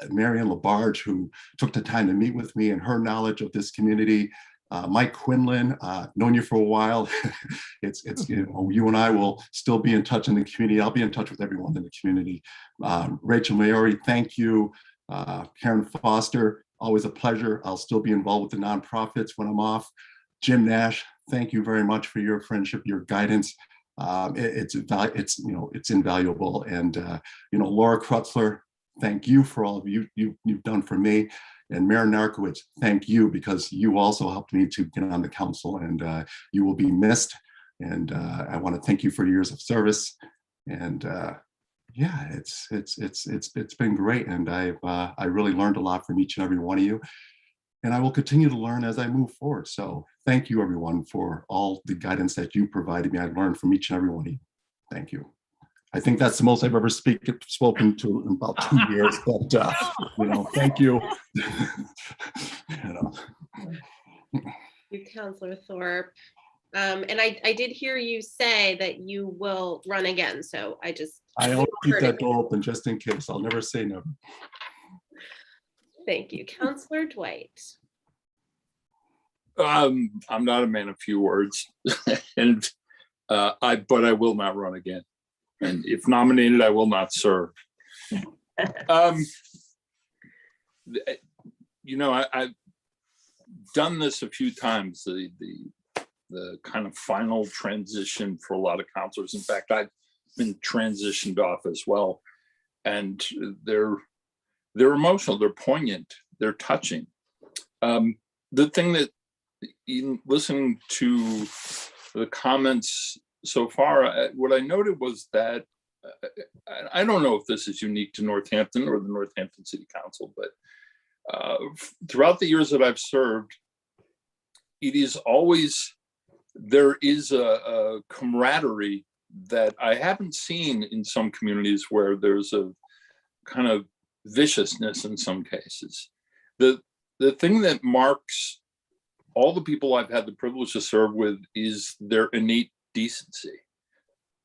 Marianne Labarge, who took the time to meet with me, and her knowledge of this community. Mike Quinlan, known you for a while. You and I will still be in touch in the community. I'll be in touch with everyone in the community. Rachel Maori, thank you. Karen Foster, always a pleasure. I'll still be involved with the nonprofits when I'm off. Jim Nash, thank you very much for your friendship, your guidance. It's invaluable. And Laura Krutzler, thank you for all of you've done for me. And Mayor Narkowitz, thank you, because you also helped me to get on the council, and you will be missed. And I want to thank you for your years of service. And yeah, it's been great, and I really learned a lot from each and every one of you, and I will continue to learn as I move forward. So thank you, everyone, for all the guidance that you provided me. I learned from each and every one of you. Thank you. I think that's the most I've ever spoken to in about 2 years, but thank you. You, Counselor Thorpe. And I did hear you say that you will run again, so I always keep that door open just in case. I'll never say never. Thank you. Counselor Dwight. I'm not a man of few words, and but I will not run again. And if nominated, I will not serve. I've done this a few times. The kind of final transition for a lot of counselors. In fact, I've been transitioned off as well, and they're emotional, they're poignant, they're touching. The thing that, in listening to the comments so far, what I noted was that I don't know if this is unique to Northampton or the Northampton City Council, but throughout the years that I've served, it is always, there is a camaraderie that I haven't seen in some communities where there's a kind of viciousness in some cases. The thing that marks all the people I've had the privilege to serve with is their innate decency,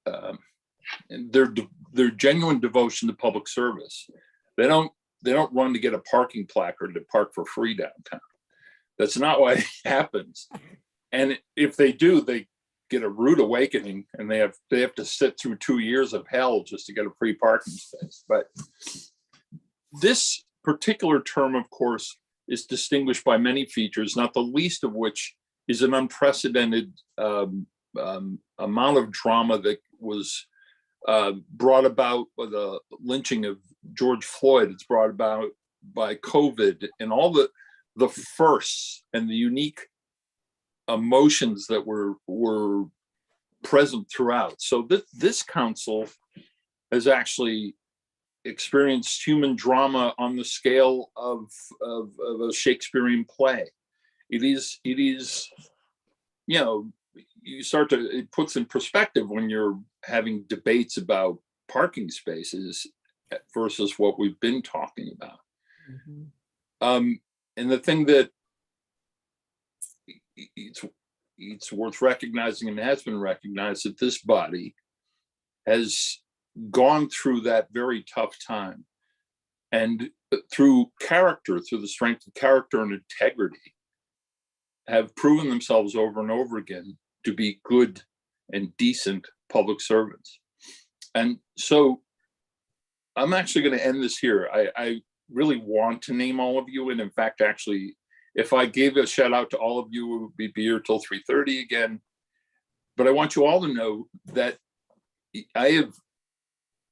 and their genuine devotion to public service. They don't run to get a parking placard to park for free downtown. That's not why it happens. And if they do, they get a rude awakening, and they have to sit through 2 years of hell just to get a free parking space. But this particular term, of course, is distinguished by many features, not the least of which is an unprecedented amount of drama that was brought about by the lynching of George Floyd. It's brought about by COVID and all the firsts and the unique emotions that were present throughout. So this council has actually experienced human drama on the scale of a Shakespearean play. It is, it puts in perspective when you're having debates about parking spaces versus what we've been talking about. Mm-hmm. And the thing that it's worth recognizing, and has been recognized, that this body has gone through that very tough time, and through the strength of character and integrity, have proven themselves over and over again to be good and decent public servants. And so I'm actually going to end this here. I really want to name all of you, and in fact, actually, if I gave a shout out to all of you, we'd be here till 3:30 again. But I want you all to know that I have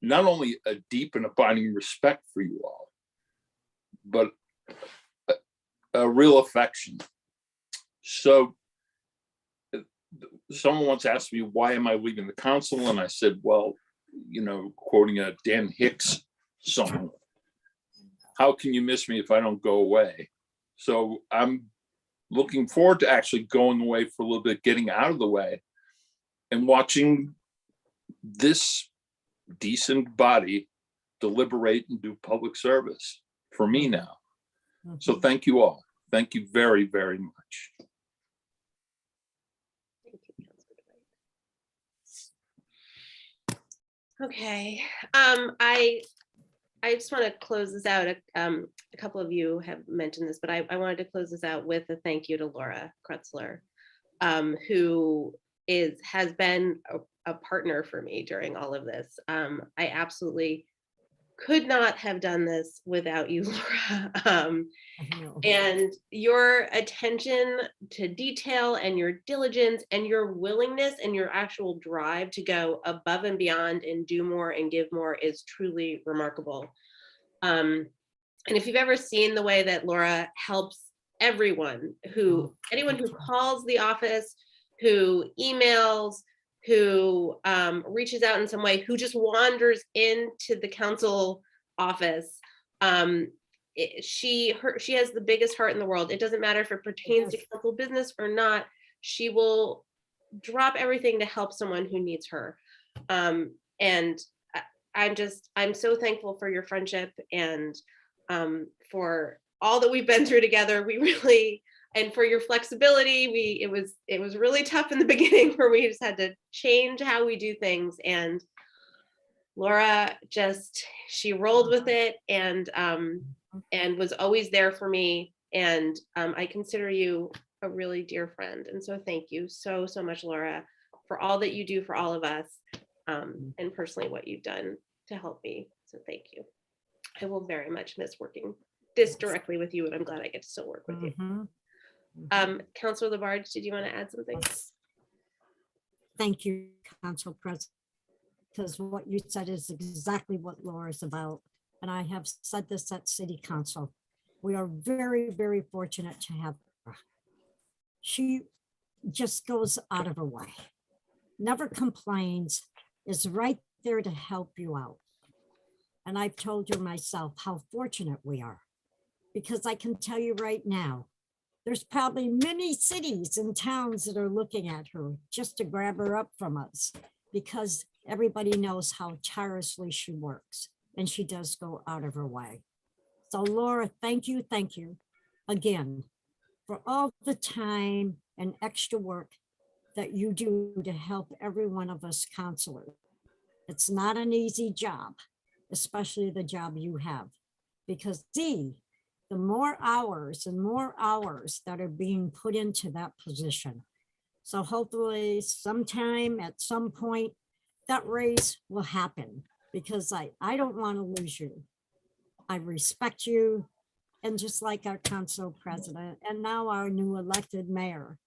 not only a deep and abiding respect for you all, but a real affection. So someone once asked me, why am I leaving the council? And I said, well, quoting a Dan Hicks song, how can you miss me if I don't go away? So I'm looking forward to actually going away for a little bit, getting out of the way, and watching this decent body deliberate and do public service for me now. Mm-hmm. So thank you all. Thank you very, very much. Thank you, Councilor Dwight. Okay. I just want to close this out. A couple of you have mentioned this, but I wanted to close this out with a thank you to Laura Kretzler, who has been a partner for me during all of this. I absolutely could not have done this without you, Laura. And your attention to detail and your diligence and your willingness and your actual drive to go above and beyond and do more and give more is truly remarkable. And if you've ever seen the way that Laura helps anyone who calls the office, who emails, who reaches out in some way, who just wanders into the council office. She has the biggest heart in the world. It doesn't matter if it pertains to council business or not. She will drop everything to help someone who needs her. And I'm so thankful for your friendship and for all that we've been through together. We really, and for your flexibility. It was really tough in the beginning where we just had to change how we do things. And Laura she rolled with it and was always there for me. And I consider you a really dear friend. And so thank you so much, Laura, for all that you do for all of us, and personally what you've done to help me. So thank you. I will very much miss working this directly with you, and I'm glad I get to still work with you. Councilor Labarge, did you want to add something? Thank you, Council President, because what you said is exactly what Laura's about. And I have said this at City Council. We are very, very fortunate to have her. She just goes out of her way, never complains, is right there to help you out. And I've told you myself how fortunate we are, because I can tell you right now, there's probably many cities and towns that are looking at her just to grab her up from us, because everybody knows how tirelessly she works, and she does go out of her way. So Laura, thank you again for all the time and extra work that you do to help every one of us counselors. It's not an easy job, especially the job you have, because the more hours and more hours that are being put into that position. So hopefully sometime at some point that raise will happen, because I don't want to lose you. I respect you. And just like our council president and now our new elected mayor,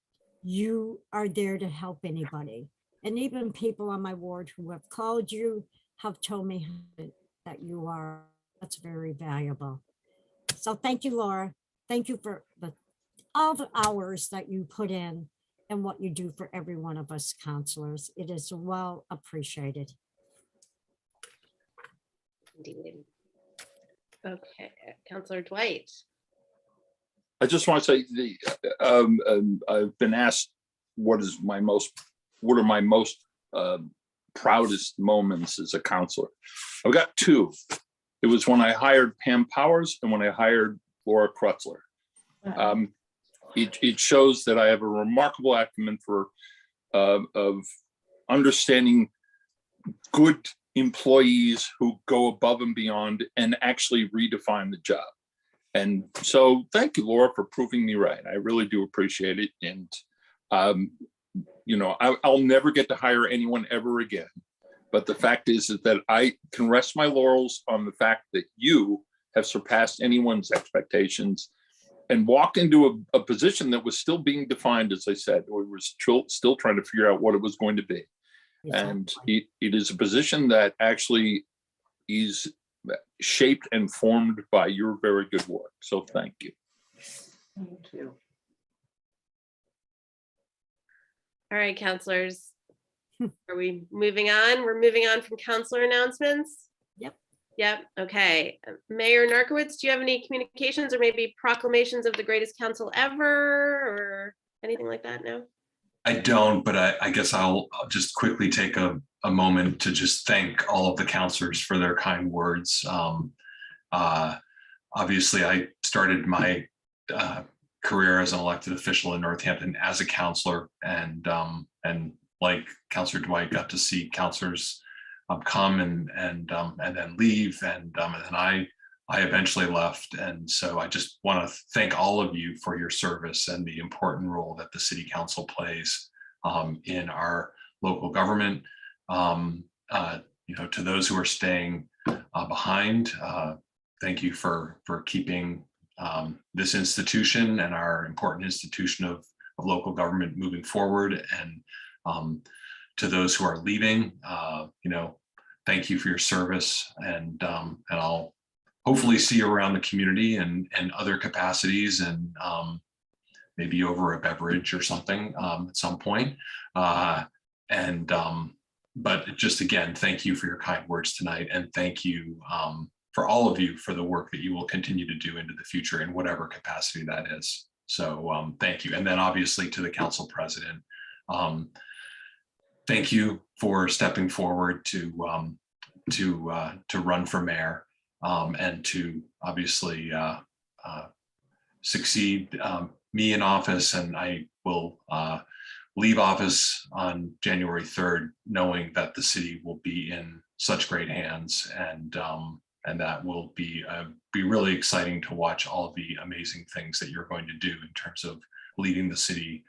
you are there to help anybody. And even people on my ward who have called you have told me that you are, that's very valuable. So thank you, Laura. Thank you for all the hours that you put in and what you do for every one of us counselors. It is well appreciated. Indeed. Okay, Councilor Dwight. I just want to say I've been asked what are my most proudest moments as a counselor. I've got two. It was when I hired Pam Powers and when I hired Laura Krutzler. It shows that I have a remarkable acumen of understanding good employees who go above and beyond and actually redefine the job. And so thank you, Laura, for proving me right. I really do appreciate it. And, I'll never get to hire anyone ever again. But the fact is that I can rest my laurels on the fact that you have surpassed anyone's expectations and walked into a position that was still being defined, as I said. We were still trying to figure out what it was going to be. Exactly. And it is a position that actually is shaped and formed by your very good work. So thank you. Thank you. All right, counselors. Are we moving on? We're moving on from counselor announcements. Yep. Okay. Mayor Narkowitz, do you have any communications or maybe proclamations of the greatest council ever or anything like that? No? I don't, but I guess I'll just quickly take a moment to just thank all of the counselors for their kind words. Obviously, I started my career as an elected official in Northampton as a counselor, and like Councilor Dwight, got to see counselors come and then leave, and then I eventually left. And so I just want to thank all of you for your service and the important role that the City Council plays in our local government. To those who are staying behind, thank you for keeping this institution and our important institution of local government moving forward. And to those who are leaving, thank you for your service, and I'll hopefully see you around the community and other capacities, and maybe over a beverage or something at some point. But just again, thank you for your kind words tonight, and thank you for all of you for the work that you will continue to do into the future in whatever capacity that is. So thank you. And then obviously to the council president, thank you for stepping forward to run for mayor and to obviously succeed me in office. And I will leave office on January 3rd, knowing that the city will be in such great hands, and that will be really exciting to watch all of the amazing things that you're going to do in terms of leading the city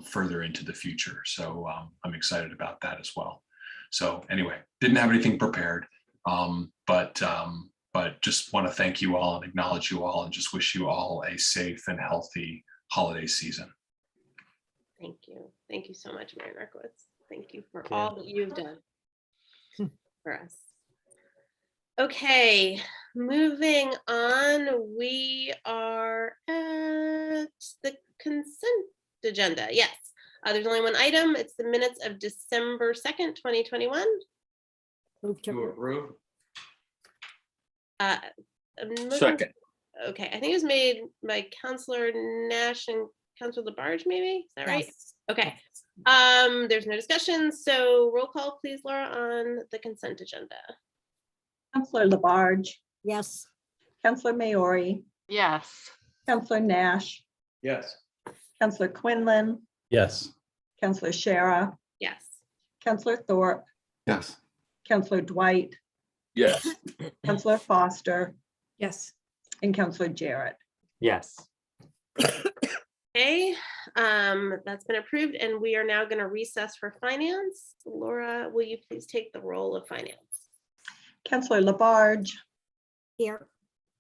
further into the future. So I'm excited about that as well. So anyway, didn't have anything prepared, but just want to thank you all and acknowledge you all and just wish you all a safe and healthy holiday season. Thank you. Thank you so much, Mayor Narkowitz. Thank you for all that you've done for us. Okay, moving on. We are at the consent agenda. Yes, there's only one item. It's the minutes of December 2nd, 2021. Move to approve. Second. Okay, I think it was made by Councilor Nash and Councilor Labarge, maybe? Is that right? Yes. Okay. There's no discussion, so roll call, please, Laura, on the consent agenda. Councilor Labarge, Yes. Councilor Maori, Yes. Councilor Nash, Yes. Councilor Quinlan, Yes. Councilor Shara, Yes. Councilor Thorpe, Yes. Councilor Dwight, Yes. Councilor Foster, Yes. and Councilor Jarrett. Yes. Okay, that's been approved, and we are now going to recess for finance. Laura, will you please take the role of finance? Councilor Labarge, Here.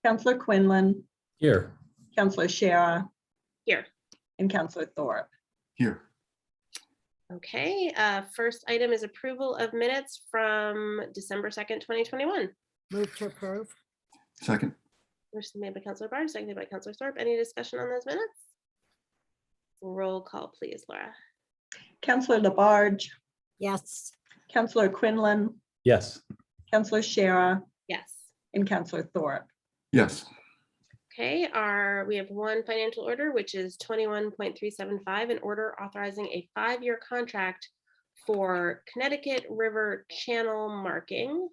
Councilor Quinlan, Here. Councilor Shara, Here. and Councilor Thorpe. Here. Okay, first item is approval of minutes from December 2nd, 2021. Move to approve. Second. First made by Councilor Barr, seconded by Councilor Thorpe. Any discussion on those minutes? Roll call, please, Laura. Councilor Labarge, Yes. Councilor Quinlan, Yes. Councilor Shara, Yes. and Councilor Thorpe. Yes. Okay, we have one financial order, which is 21.375, an order authorizing a 5-year contract for Connecticut River channel marking.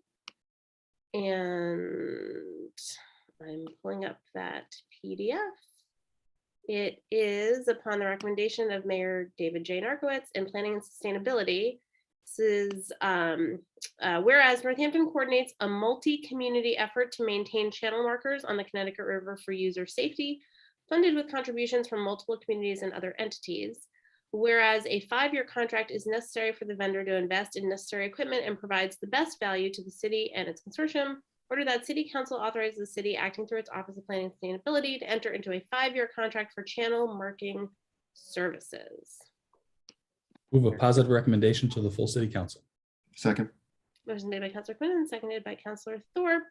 And I'm pulling up that PDF. It is upon the recommendation of Mayor David J. Narkowitz and Planning and Sustainability. This is whereas Northampton coordinates a multi-community effort to maintain channel markers on the Connecticut River for user safety, funded with contributions from multiple communities and other entities. Whereas a 5-year contract is necessary for the vendor to invest in necessary equipment and provides the best value to the city and its consortium, order that City Council authorizes the city acting through its Office of Planning and Sustainability to enter into a 5-year contract for channel marking services. Move a positive recommendation to the full city council. Second. Motion made by Councilor Quinn, seconded by Councilor Thorpe.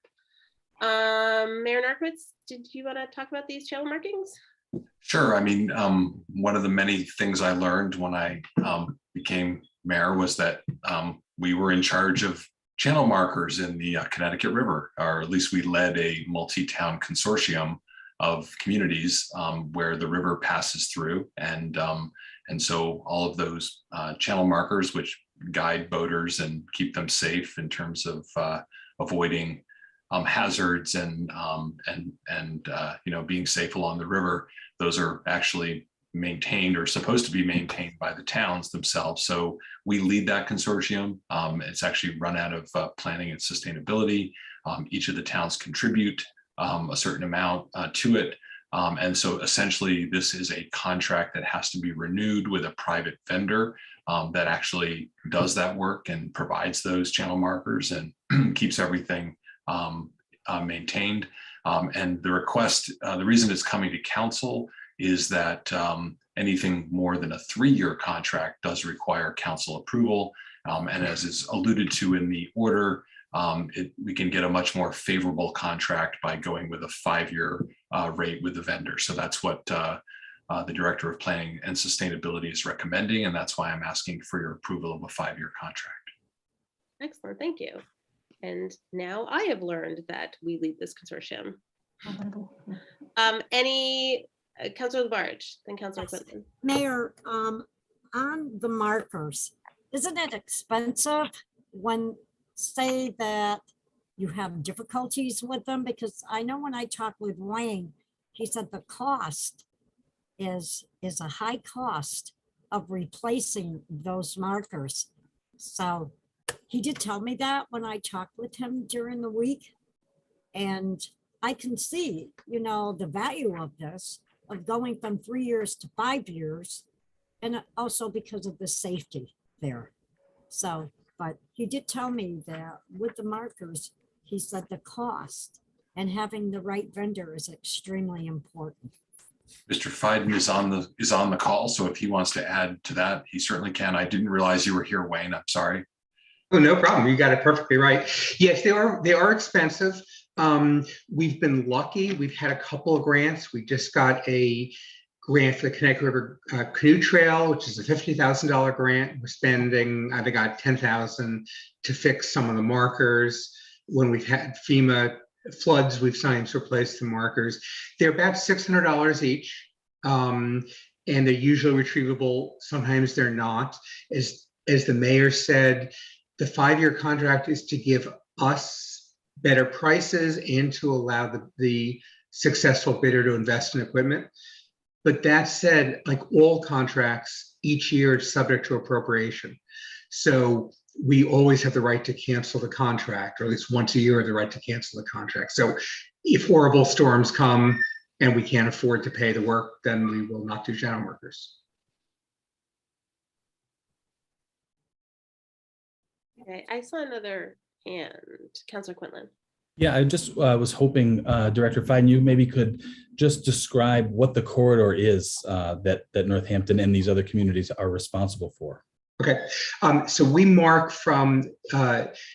Mayor Narkowitz, did you want to talk about these channel markings? Sure. I mean, one of the many things I learned when I became mayor was that we were in charge of channel markers in the Connecticut River, or at least we led a multi-town consortium of communities where the river passes through. And so all of those channel markers, which guide boaters and keep them safe in terms of avoiding hazards and being safe along the river, those are actually maintained or supposed to be maintained by the towns themselves. So we lead that consortium. It's actually run out of planning and sustainability. Each of the towns contribute a certain amount to it. And so essentially this is a contract that has to be renewed with a private vendor that actually does that work and provides those channel markers and keeps everything maintained. And the request, the reason it's coming to council is that anything more than a 3-year contract does require council approval. And as is alluded to in the order, we can get a much more favorable contract by going with a 5-year rate with the vendor. So that's what the Director of Planning and Sustainability is recommending, and that's why I'm asking for your approval of a 5-year contract. Excellent, thank you. And now I have learned that we lead this consortium. Any, Councilor Labarge, then Councilor Yes. Clinton. Mayor, on the markers, isn't it expensive when, say that you have difficulties with them? Because I know when I talked with Wayne, he said the cost is a high cost of replacing those markers. So he did tell me that when I talked with him during the week. And I can see, you know, the value of this, of going from 3 years to 5 years, and also because of the safety there. So, but he did tell me that with the markers, he said the cost and having the right vendor is extremely important. Mr. Fiden is on the call, so if he wants to add to that, he certainly can. I didn't realize you were here, Wayne. I'm sorry. Oh, no problem. You got it perfectly right. Yes, they are expensive. We've been lucky. We've had a couple of grants. We just got a grant for the Connecticut River Canoe Trail, which is a $50,000 grant. We're spending, I think, got $10,000 to fix some of the markers. When we've had FEMA floods, we've signed to replace the markers. They're about $600 each, and they're usually retrievable. Sometimes they're not. As the mayor said, the 5-year contract is to give us better prices and to allow the successful bidder to invest in equipment. But that said, like all contracts, each year is subject to appropriation. So we always have the right to cancel the contract, or at least once a year, the right to cancel the contract. So if horrible storms come and we can't afford to pay the work, then we will not do channel workers. Okay, I saw another hand, Councilor Quinlan. Yeah, I just was hoping, Director Fiden, you maybe could just describe what the corridor is that Northampton and these other communities are responsible for. Okay, so we mark from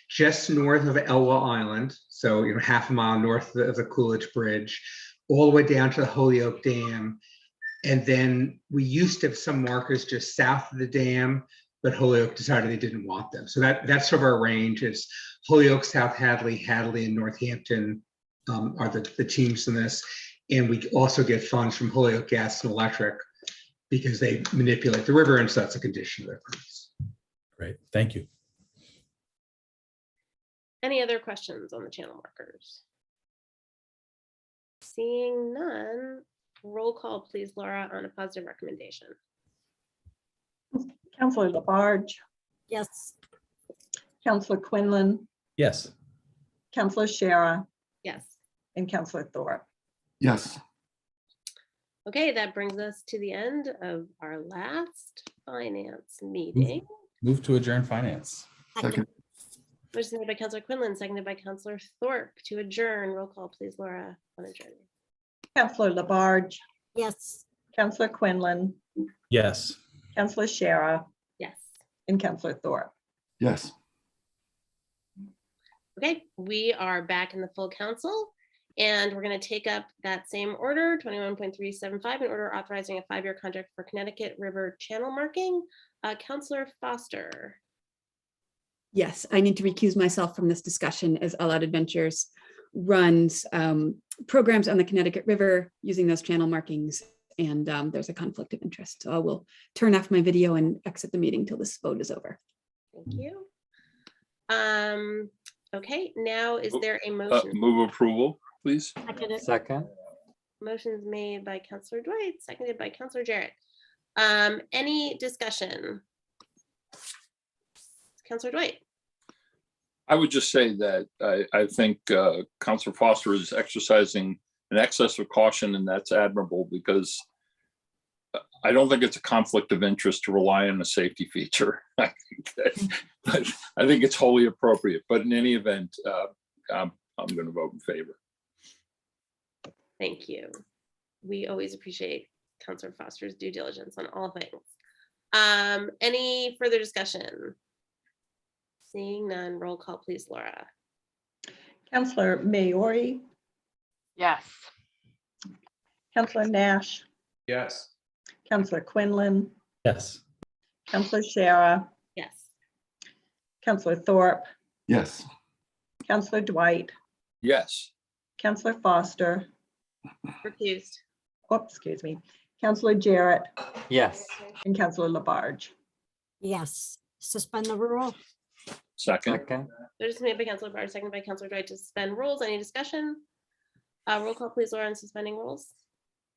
just north of Elwha Island, so half a mile north of the Coolidge Bridge, all the way down to the Holyoke Dam. And then we used to have some markers just south of the dam, but Holyoke decided they didn't want them. So that's sort of our range. Is Holyoke, South Hadley, Hadley, and Northampton are the teams in this. And we also get funds from Holyoke Gas and Electric because they manipulate the river, and so that's a condition of their permits. Great, thank you. Any other questions on the channel markers? Seeing none, roll call please, Laura, on a positive recommendation. Councilor Labarge, Yes. Councilor Quinlan, Yes. Councilor Shara, Yes. and Councilor Thorpe. Yes. Okay, that brings us to the end of our last finance meeting. Move to adjourn finance. Second. Motion made by Councilor Quinlan, seconded by Councilor Thorpe to adjourn. Roll call please, Laura, on adjourning. Councilor Labarge, Yes. Councilor Quinlan, Yes. Councilor Shara, Yes. and Councilor Thorpe. Yes. Okay, we are back in the full council, and we're going to take up that same order, 21.375, in order authorizing a 5-year contract for Connecticut River channel marking. Councilor Foster. Yes, I need to recuse myself from this discussion as All Out Adventures runs programs on the Connecticut River using those channel markings, and there's a conflict of interest. So I will turn off my video and exit the meeting till this vote is over. Thank you. Okay, now is there a motion? Move approval, please. Second. Motion's made by Councilor Dwight, seconded by Councilor Jarrett. Any discussion? Councilor Dwight. I would just say that I think Councilor Foster is exercising an excess of caution, and that's admirable because I don't think it's a conflict of interest to rely on a safety feature. I think it's wholly appropriate, but in any event, I'm going to vote in favor. Thank you. We always appreciate Councilor Foster's due diligence on all things. Any further discussion? Seeing none, roll call please, Laura. Councilor Maori, Yes. Councilor Nash, Yes. Counselor Quinlan, Yes. Counselor Shara, Yes. Counselor Thorpe, Yes. Counselor Dwight, Yes. Counselor Foster, Recused. excuse me, Counselor Jarrett, Yes. and Counselor Labarge. Yes. Suspend the rule? Second. Second. There's made by Counselor Barr, seconded by Counselor Dwight to suspend rules. Any discussion? Roll call, please, Laura, on suspending rules.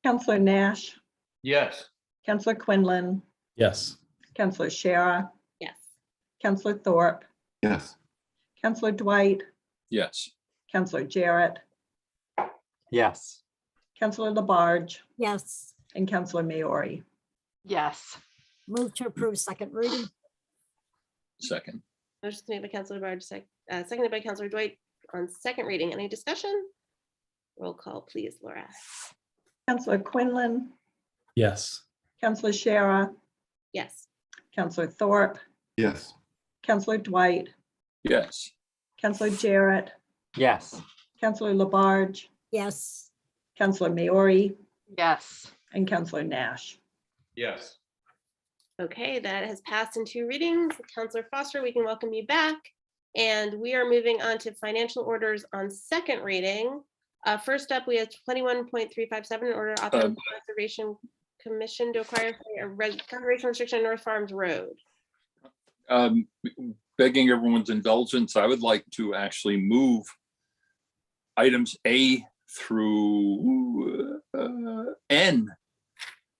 Counselor Nash, Yes. Counselor Quinlan, Yes. Counselor Shara, Yes. Counselor Thorpe, Yes. Counselor Dwight, Yes. Counselor Jarrett, Yes. Counselor Labarge, Yes. and Counselor Maori. Yes. Move to approve second reading? Second. Motion made by Counselor Barr, seconded by Counselor Dwight on second reading. Any discussion? Roll call, please, Laura. Counselor Quinlan, Yes. Counselor Shara, Yes. Counselor Thorpe, Yes. Counselor Dwight, Yes. Counselor Jarrett, Yes. Counselor Labarge, Yes. Counselor Maori, Yes. and Counselor Nash. Yes. Okay, that has passed in two readings. Counselor Foster, we can welcome you back. And we are moving on to financial orders on second reading. First up, we have 21.357 order authorizing the Conservation Commission to acquire a conservation restriction on North Farms Road. Begging everyone's indulgence, I would like to actually move items A through N.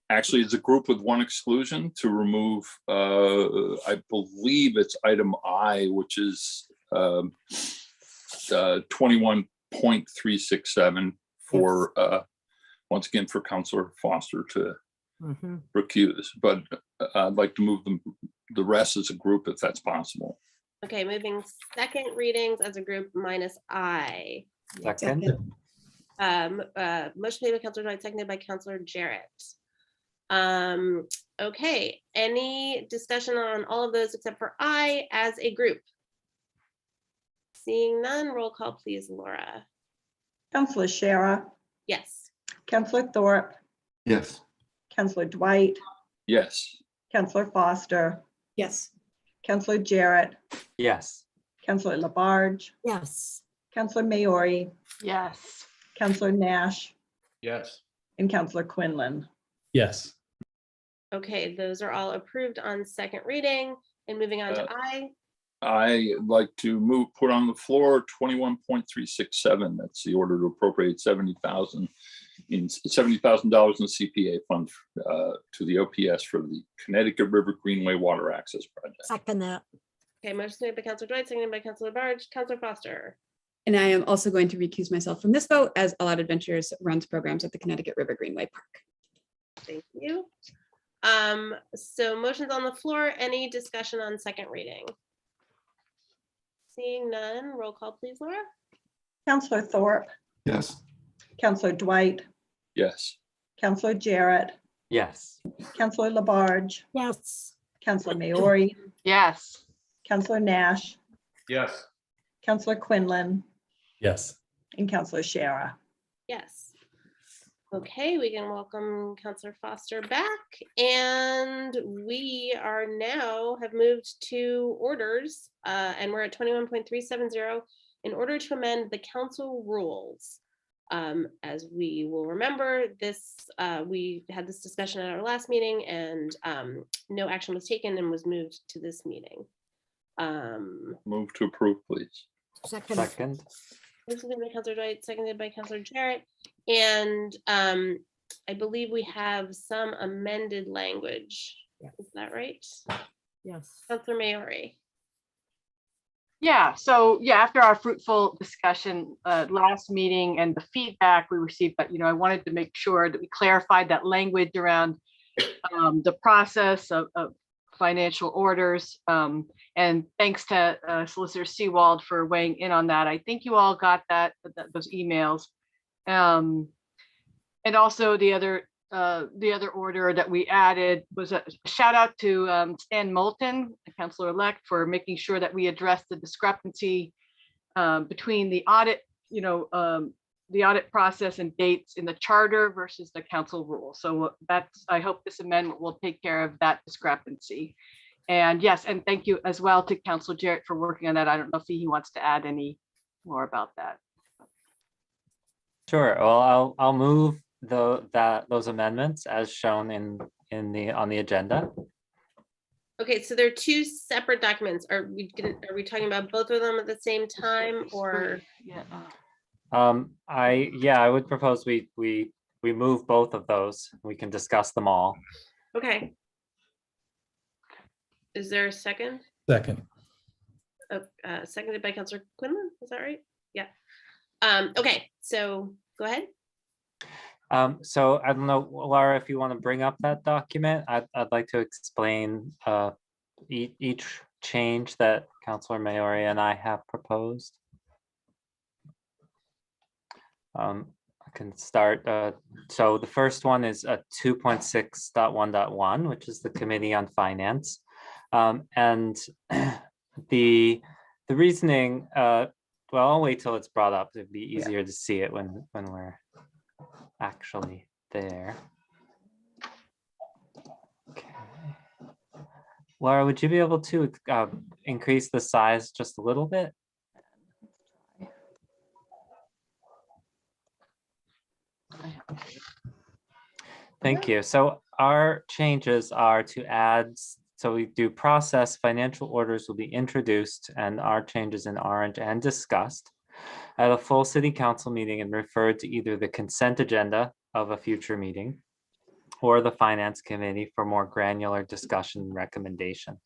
Actually, it's a group with one exclusion to remove, I believe it's item I, which is 21.367 for, once again, for Counselor Foster to Mhm. recuse. But I'd like to move them, the rest as a group if that's possible. Okay, moving second readings as a group minus I. Second. Motion made by Counselor Dwight, seconded by Counselor Jarrett. Okay, any discussion on all of those except for I as a group? Seeing none, roll call, please, Laura. Counselor Shara, Yes. Counselor Thorpe, Yes. Counselor Dwight, Yes. Counselor Foster, Yes. Counselor Jarrett, Yes. Counselor Labarge, Yes. Counselor Maori, Yes. Counselor Nash, Yes. and Counselor Quinlan. Yes. Okay, those are all approved on second reading. And moving on to I. I'd like to put on the floor 21.367. That's the order to appropriate $70,000 in CPA fund to the OPS for the Connecticut River Greenway Water Access Project. Second that. Okay, motion made by Counselor Dwight, seconded by Counselor Barge. Counselor Foster. And I am also going to recuse myself from this vote as Allowed Adventures runs programs at the Connecticut River Greenway Park. Thank you. So motions on the floor. Any discussion on second reading? Seeing none, roll call, please, Laura. Counselor Thorpe, Yes. Counselor Dwight, Yes. Counselor Jarrett, Yes. Counselor Labarge, Yes. Counselor Maori, Yes. Counselor Nash, Yes. Counselor Quinlan, Yes. and Counselor Shara. Yes. Okay, we can welcome Counselor Foster back. And we are now have moved to orders and we're at 21.370 in order to amend the council rules. As we will remember, this we had this discussion at our last meeting and no action was taken and was moved to this meeting. Move to approve, please. Second. Second. Motion by Counselor Dwight, seconded by Counselor Jarrett. And I believe we have some amended language. Yeah. Is that right? Yes. Counselor Maori. Yeah, so yeah, after our fruitful discussion last meeting and the feedback we received, but I wanted to make sure that we clarified that language around the process of financial orders. And thanks to Solicitor Seawald for weighing in on that. I think you all got those emails. And also the other order that we added was a shout out to Stan Moulton, the councilor-elect, for making sure that we address the discrepancy between the audit, the audit process and dates in the charter versus the council rule. So that's, I hope this amendment will take care of that discrepancy. And yes, and thank you as well to Councilor Jarrett for working on that. I don't know if he wants to add any more about that. Sure. Well, I'll move those amendments as shown on the agenda. Okay, so they're two separate documents. Are we talking about both of them at the same time, or? Yeah. I would propose we move both of those. We can discuss them all. Okay. Is there a second? Second. Seconded by Councilor Quinlan, is that right? Yeah. Okay, so go ahead. So I don't know, Laura, if you want to bring up that document, I'd like to explain each change that Councilor Maori and I have proposed. I can start. So the first one is 2.6.1.1, which is the Committee on Finance. And the reasoning, well, I'll wait till it's brought up. It'd be easier to see it when we're actually there. Okay. Laura, would you be able to increase the size just a little bit? Thank you. So our changes are to add, so we do process, financial orders will be introduced, and our changes in orange and discussed at a full city council meeting and referred to either the consent agenda of a future meeting or the finance committee for more granular discussion and recommendation.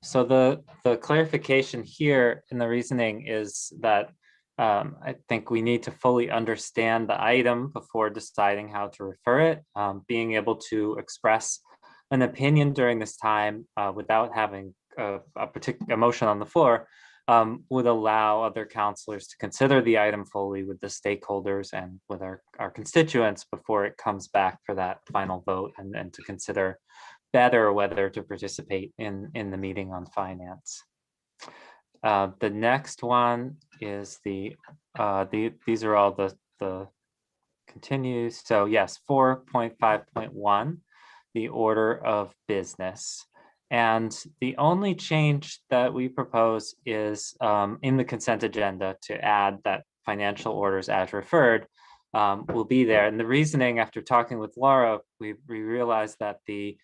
So the clarification here in the reasoning is that I think we need to fully understand the item before deciding how to refer it. Being able to express an opinion during this time without having a particular motion on the floor would allow other councilors to consider the item fully with the stakeholders and with our constituents before it comes back for that final vote, and to consider better whether to participate in the meeting on finance. The next one is these are all the continues. So yes, 4.5.1, the order of business. And the only change that we propose is in the consent agenda to add that financial orders as referred will be there. And the reasoning, after talking with Laura, we realized that the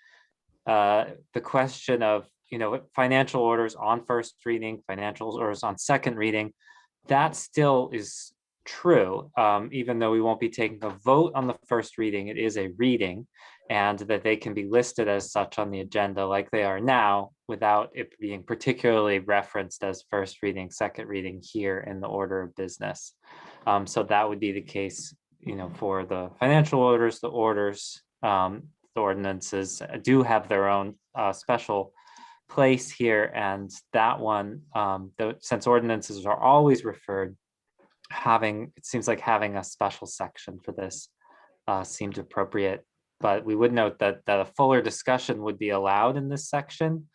question of, financial orders on first reading, financial orders on second reading, that still is true. Even though we won't be taking a vote on the first reading, it is a reading, and that they can be listed as such on the agenda like they are now without it being particularly referenced as first reading, second reading here in the order of business. So that would be the case, for the financial orders, the orders, the ordinances do have their own special place here, and that one, since ordinances are always referred, it seems like having a special section for this seemed appropriate. But we would note that a fuller discussion would be allowed in this section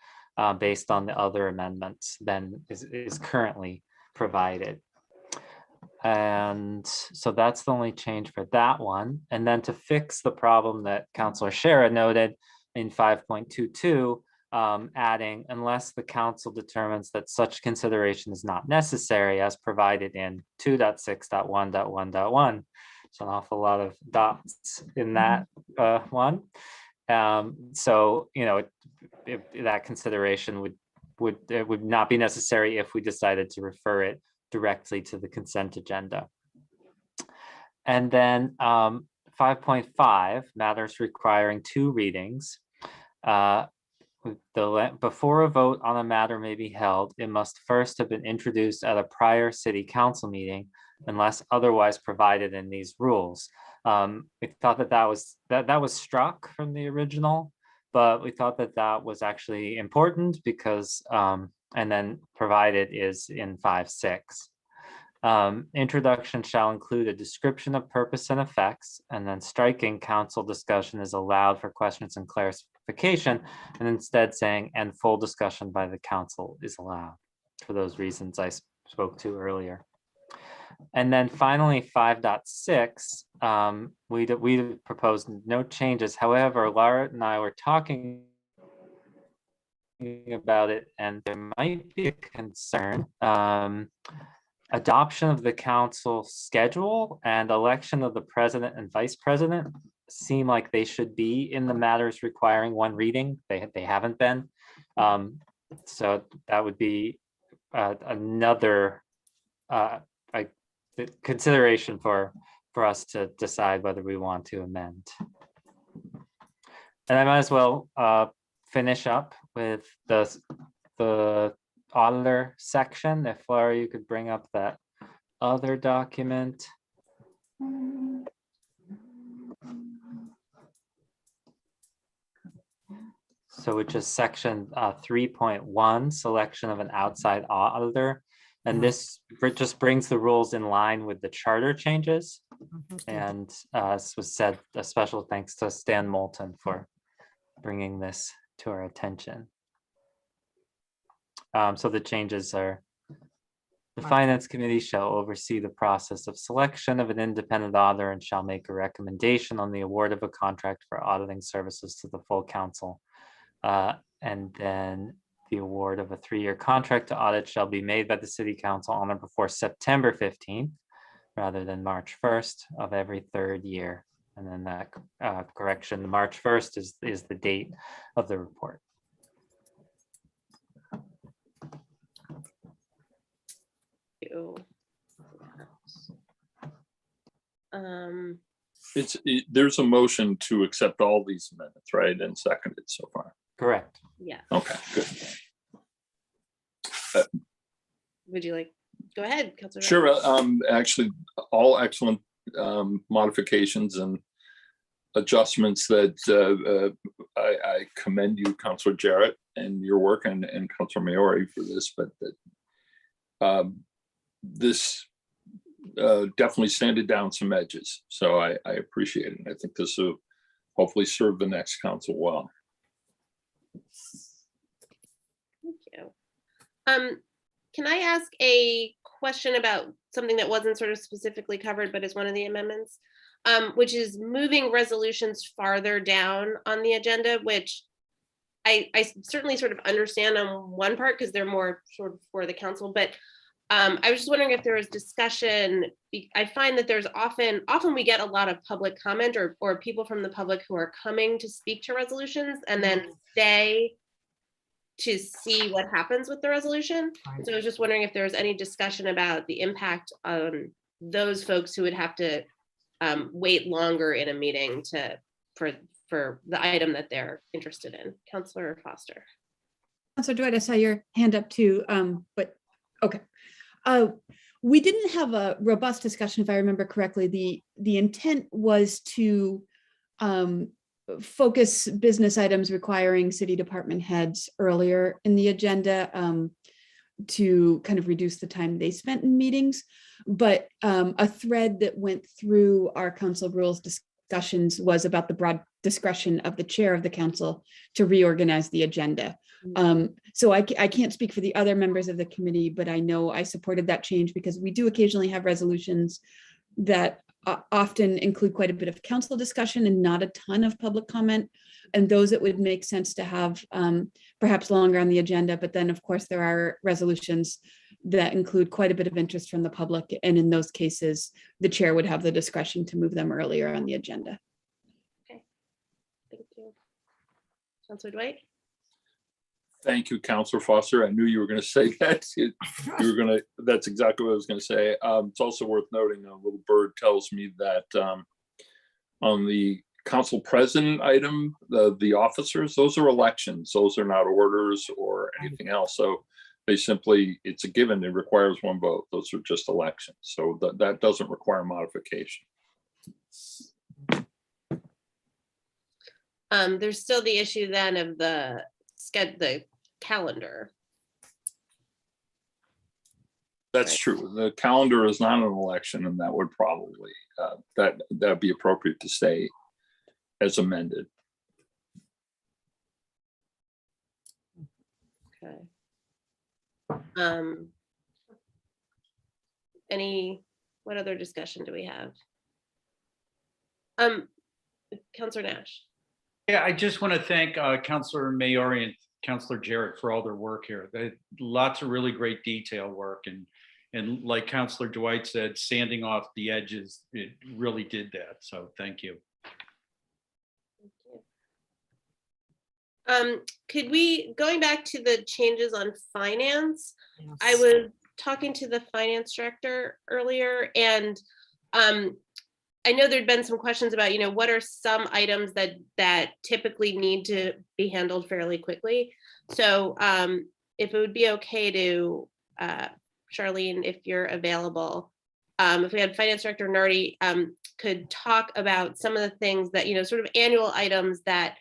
based on the other amendments than is currently provided. And so that's the only change for that one. And then to fix the problem that Councilor Shara noted in 5.22, adding, unless the council determines that such consideration is not necessary as provided in 2.6.1.1.1. It's an awful lot of dots in that one. So, that consideration would not be necessary if we decided to refer it directly to the consent agenda. And then 5.5, matters requiring two readings. Before a vote on a matter may be held, it must first have been introduced at a prior city council meeting unless otherwise provided in these rules. We thought that was struck from the original, but we thought that was actually important because, and then provided is in 5.6. Introduction shall include a description of purpose and effects, and then striking council discussion is allowed for questions and clarification, and instead saying, and full discussion by the council is allowed, for those reasons I spoke to earlier. And then finally, 5.6, we proposed no changes. However, Laura and I were talking about it, and there might be a concern. Adoption of the council schedule and election of the president and vice president seem like they should be in the matters requiring one reading. They haven't been. So that would be another consideration for us to decide whether we want to amend. And I might as well finish up with the auditor section. If Laura, you could bring up that other document. So which is section 3.1, selection of an outside auditor. And this just brings the rules in line with the charter changes. And as was said, a special thanks to Stan Moulton for bringing this to our attention. So the changes are: the Finance Committee shall oversee the process of selection of an independent auditor and shall make a recommendation on the award of a contract for auditing services to the full council. And then the award of a 3-year contract to audit shall be made by the City Council on or before September 15th, rather than March 1st of every 3rd year. And then that correction, March 1st is the date of the report. There's a motion to accept all these amendments, right? And seconded so far. Correct. Yeah. Okay, good. Would you like, go ahead, Councilor. Sure. Actually, all excellent modifications and adjustments that I commend you, Councilor Jarrett, and your work, and Councilor Maori for this, but that this definitely sanded down some edges. So I appreciate it. I think this will hopefully serve the next council well. Thank you. Can I ask a question about something that wasn't sort of specifically covered, but is one of the amendments, which is moving resolutions farther down on the agenda, which I certainly sort of understand on one part because they're more sort of for the council, but I was just wondering if there was discussion. I find that there's often we get a lot of public comment or people from the public who are coming to speak to resolutions and then stay to see what happens with the resolution. Right. So I was just wondering if there was any discussion about the impact on those folks who would have to wait longer in a meeting for the item that they're interested in. Councilor Foster. Councilor Dwight, I saw your hand up too, but okay. We didn't have a robust discussion, if I remember correctly. The intent was to focus business items requiring city department heads earlier in the agenda to kind of reduce the time they spent in meetings. But a thread that went through our council rules discussions was about the broad discretion of the chair of the council to reorganize the agenda. So I can't speak for the other members of the committee, but I know I supported that change because we do occasionally have resolutions that often include quite a bit of council discussion and not a ton of public comment. And those it would make sense to have perhaps longer on the agenda. But then of course there are resolutions that include quite a bit of interest from the public. And in those cases, the chair would have the discretion to move them earlier on the agenda. Okay, thank you. Councilor Dwight. Thank you, Councilor Foster. I knew you were going to say that. That's exactly what I was going to say. It's also worth noting, a little bird tells me that on the council president item, the officers, those are elections. Those are not orders or anything else. So they simply, it's a given. It requires one vote. Those are just elections. So that doesn't require modification. There's still the issue then of the calendar. That's true. The calendar is not an election, and that would probably that'd be appropriate to stay as amended. Okay. Any What other discussion do we have? Counselor Nash. Yeah, I just want to thank Councilor Maori and Councilor Jarrett for all their work here. Lots of really great detail work, and like Councilor Dwight said, sanding off the edges, it really did that. So thank you. Could we, going back to the changes on finance, I was talking to the finance director earlier, and I know there'd been some questions about, what are some items that typically need to be handled fairly quickly. So if it would be okay to, Charlene, if you're available, if we had Finance Director Nardi could talk about some of the things that, sort of annual items that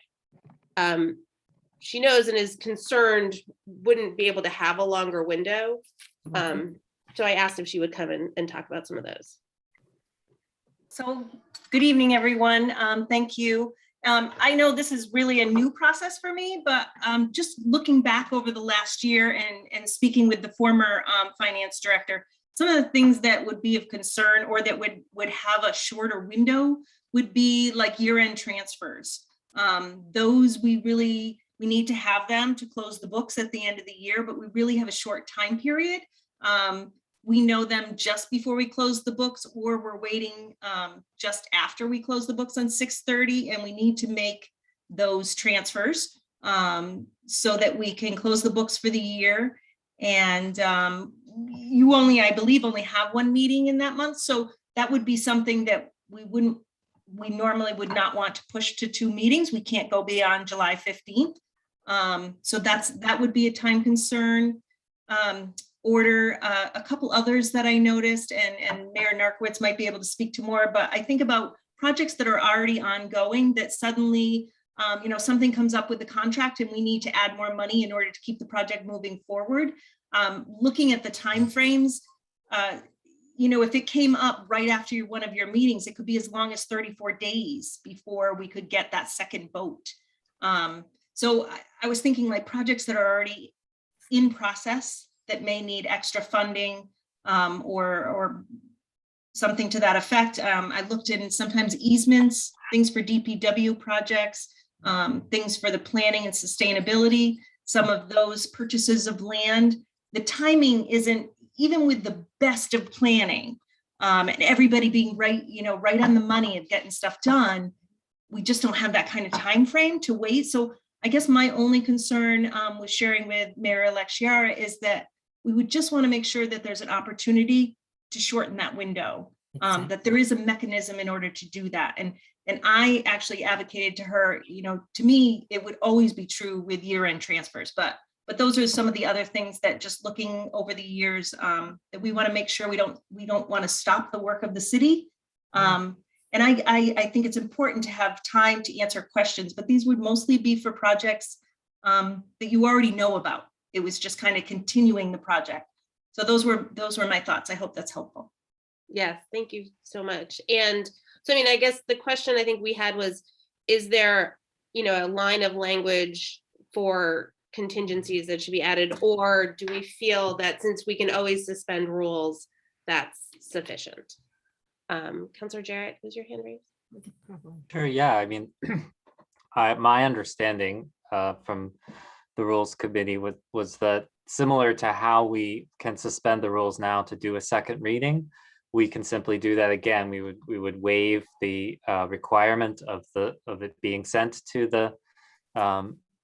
she knows and is concerned wouldn't be able to have a longer window. So I asked if she would come in and talk about some of those. So good evening, everyone. Thank you. I know this is really a new process for me, but just looking back over the last year and speaking with the former finance director, some of the things that would be of concern or that would have a shorter window would be like year-end transfers. Those we need to have them to close the books at the end of the year, but we really have a short time period. We know them just before we close the books, or we're waiting just after we close the books on 6:30, and we need to make those transfers so that we can close the books for the year. And you I believe, only have one meeting in that month. So that would be something that we normally would not want to push to 2 meetings. We can't go beyond July 15th. So that would be a time concern. Order a couple others that I noticed, and Mayor Narkowitz might be able to speak to more, but I think about projects that are already ongoing that suddenly, something comes up with the contract and we need to add more money in order to keep the project moving forward. Looking at the timeframes, if it came up right after one of your meetings, it could be as long as 34 days before we could get that second vote. So I was thinking like projects that are already in process that may need extra funding or something to that effect. I looked in sometimes easements, things for DPW projects, things for the planning and sustainability, some of those purchases of land. The timing isn't, even with the best of planning and everybody being right on the money of getting stuff done, we just don't have that kind of time frame to wait. So I guess my only concern with sharing with Mayor-elect Chiara is that we would just want to make sure that there's an opportunity to shorten that window, that there is a mechanism in order to do that. And I actually advocated to her, to me, it would always be true with year-end transfers, but those are some of the other things that just looking over the years that we want to make sure we don't want to stop the work of the city. And I think it's important to have time to answer questions, but these would mostly be for projects that you already know about. It was just kind of continuing the project. So those were my thoughts. I hope that's helpful. Yes, thank you so much. And so, I guess the question I think we had was, is there, a line of language for contingencies that should be added, or do we feel that since we can always suspend rules, that's sufficient? Councilor Jarrett, was your hand raised? Sure, yeah, my understanding from the Rules Committee was that similar to how we can suspend the rules now to do a second reading, we can simply do that again. We would waive the requirement of it being sent to the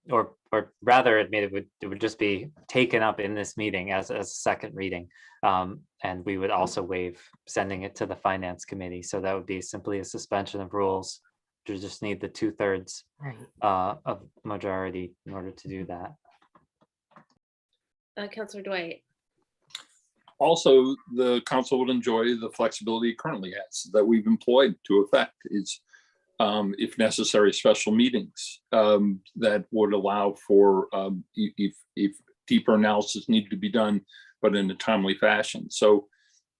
or rather it would just be taken up in this meeting as a second reading, and we would also waive sending it to the Finance Committee. So that would be simply a suspension of rules. You just need the 2/3 of majority in order to do that. Councilor Dwight. Also, the council would enjoy the flexibility it currently has that we've employed to effect is, if necessary, special meetings that would allow for if deeper analysis needed to be done, but in a timely fashion. So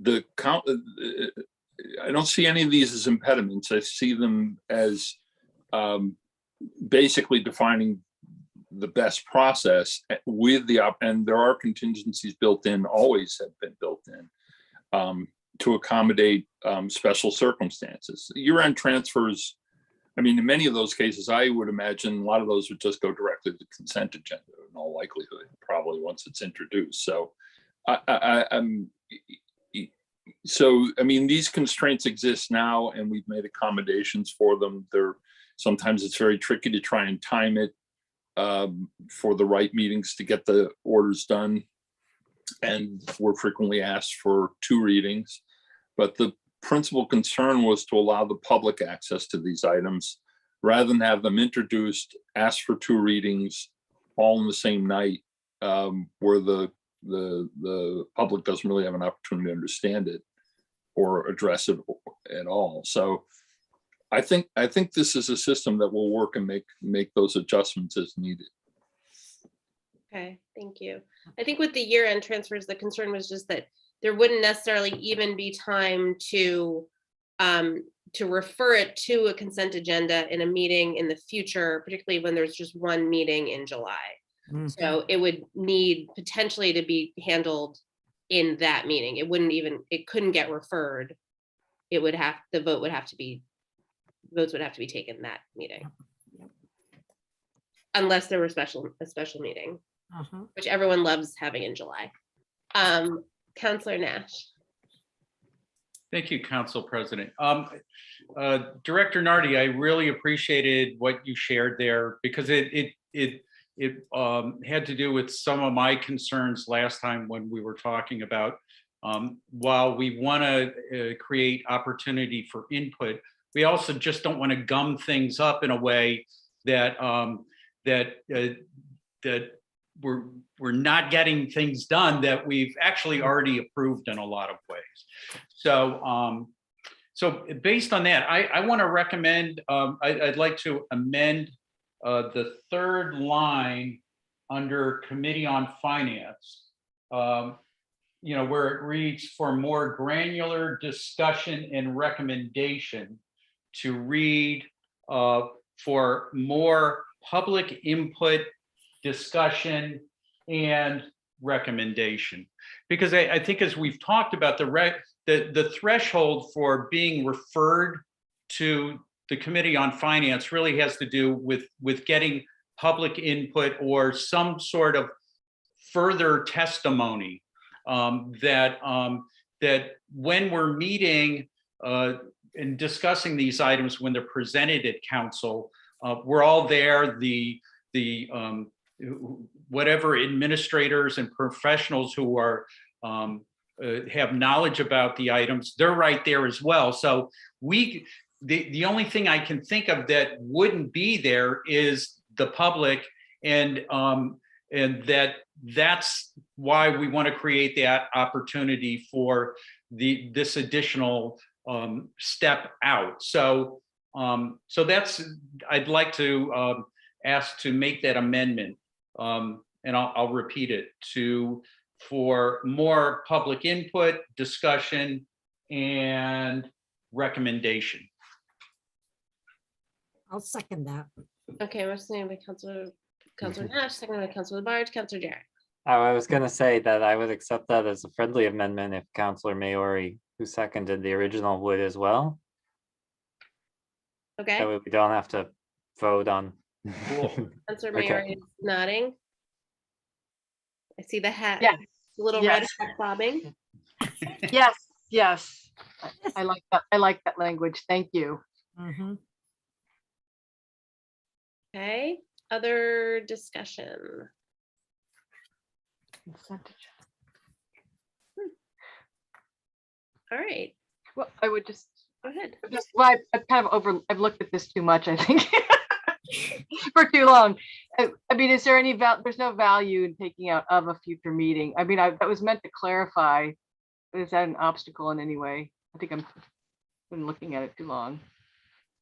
I don't see any of these as impediments. I see them as basically defining the best process with and there are contingencies built in, always have been built in. to accommodate special circumstances. Year-end transfers, I mean, in many of those cases, I would imagine a lot of those would just go directly to the consent agenda in all likelihood, probably once it's introduced. So I mean, these constraints exist now and we've made accommodations for them. Sometimes it's very tricky to try and time it for the right meetings to get the orders done. And we're frequently asked for 2 readings. But the principal concern was to allow the public access to these items rather than have them introduced, ask for 2 readings all in the same night, where the public doesn't really have an opportunity to understand it or address it at all. So I think this is a system that will work and make those adjustments as needed. Okay, thank you. I think with the year-end transfers, the concern was just that there wouldn't necessarily even be time to refer it to a consent agenda in a meeting in the future, particularly when there's just one meeting in July. So it would need potentially to be handled in that meeting. It couldn't get referred. Votes would have to be taken that meeting. Unless there were a special meeting, which everyone loves having in July. Councillor Nash. Thank you, Council President. Director Nardi, I really appreciated what you shared there because it had to do with some of my concerns last time when we were talking about while we want to create opportunity for input, we also just don't want to gum things up in a way that that we're not getting things done that we've actually already approved in a lot of ways. So so based on that, I want to recommend, I'd like to amend the 3rd line under Committee on Finance, where it reads for more granular discussion and recommendation to read for more public input, discussion, and recommendation. Because I think as we've talked about the threshold for being referred to the Committee on Finance really has to do with getting public input or some sort of further testimony that when we're meeting and discussing these items when they're presented at council, we're all there, the whatever administrators and professionals who are have knowledge about the items, they're right there as well. So the only thing I can think of that wouldn't be there is the public, and that's why we want to create that opportunity for this additional step out. So so that's, I'd like to ask to make that amendment, and I'll repeat it, for more public input, discussion, and recommendation. I'll second that. Okay, motion by Councillor Nash, seconded by Councillor Labarge. Councillor Jarrett. I was going to say that I would accept that as a friendly amendment if Councillor Maori, who seconded the original, would as well. Okay. That way we don't have to vote on. Councillor Maori is nodding. I see the hat. Yes. The little red hat bobbing. Yes. I like that. I like that language. Thank you. Okay. Other discussion. All right. Well, I would just go ahead. I've looked at this too much, I think, for too long. I mean, is there any there's no value in taking out of a future meeting. I mean, that was meant to clarify, but is that an obstacle in any way? I think I've been looking at it too long.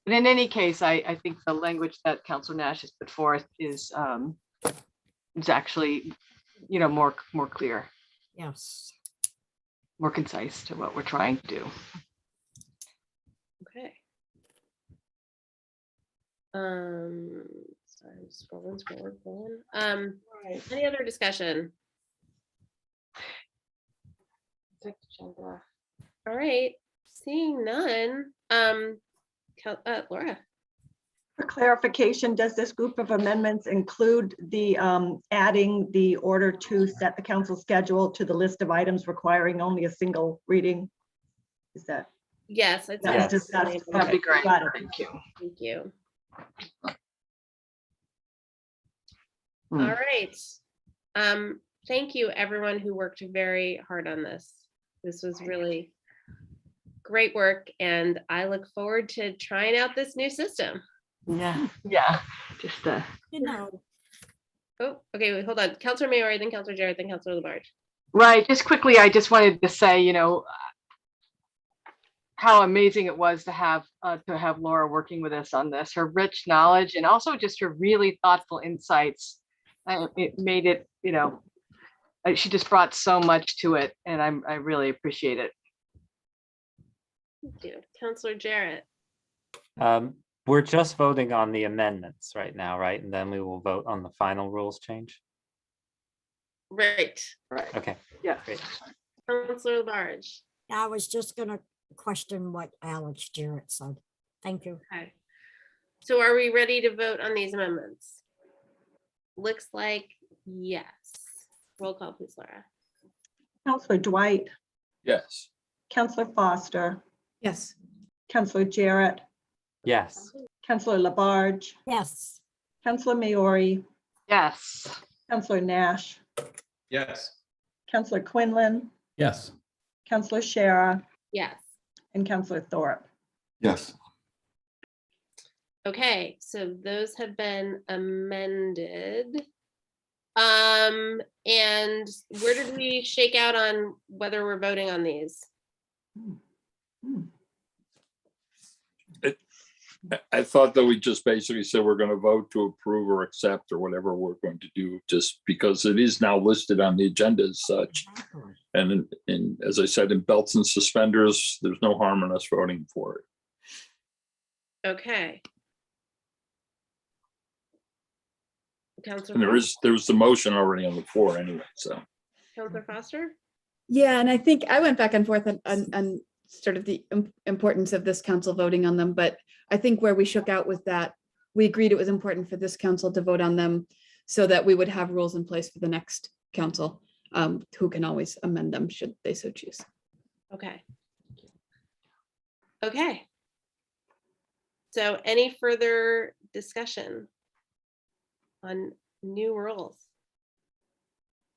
But in any case, I think the language that Councillor Nash has put forth is actually, more clear. Yes. More concise to what we're trying to do. Okay. Sorry, I'm scrolling. Any other discussion? All right, seeing none. Laura. For clarification, does this group of amendments include the adding the order to set the council schedule to the list of items requiring only a single reading? Is that? Yes, That was discussed. That'd be Okay, great. got it. Thank you. Thank you. Hmm. All right. Thank you, everyone who worked very hard on this. This was really great work, and I look forward to trying out this new system. Yeah. Just You know, Oh, okay, wait, hold on. Councilor Maori, then Councilor Jarrett, then Councilor Labarge. right. Just quickly, I just wanted to say, you know, how amazing it was to have Laura working with us on this. Her rich knowledge and also just her really thoughtful insights. It made it, you know, she just brought so much to it, and I really appreciate it. Thank you. Councilor Jarrett. We're just voting on the amendments right now, right? And then we will vote on the final rules change. Right. Okay. Yeah. Great. Councilor Labarge. I was just gonna question what Alex Jarrett said. Thank you. Okay. So are we ready to vote on these amendments? Looks like yes. Roll call, please, Laura. Councilor Dwight, Yes. Councilor Foster, Yes. Councilor Jarrett, Yes. Councilor Labarge, Yes. Councilor Maori, Yes. Councilor Nash, Yes. Councilor Quinlan, Yes. Councilor Shara, Yes. and Councilor Thorpe. Yes. Okay, so those have been amended. And where did we shake out on whether we're voting on these? I thought that we just basically said we're going to vote to approve or accept or whatever we're going to do, just because it is now listed on the agenda as such. And as I said, in belts and suspenders, there's no harm in us voting for it. Okay. Councilor And there was the motion already on the floor anyway, so. Councilor Foster? Yeah, and I think I went back and forth on sort of the importance of this council voting on them, but I think where we shook out was that we agreed it was important for this council to vote on them so that we would have rules in place for the next council, who can always amend them should they so choose. Okay. Okay. So any further discussion on new rules?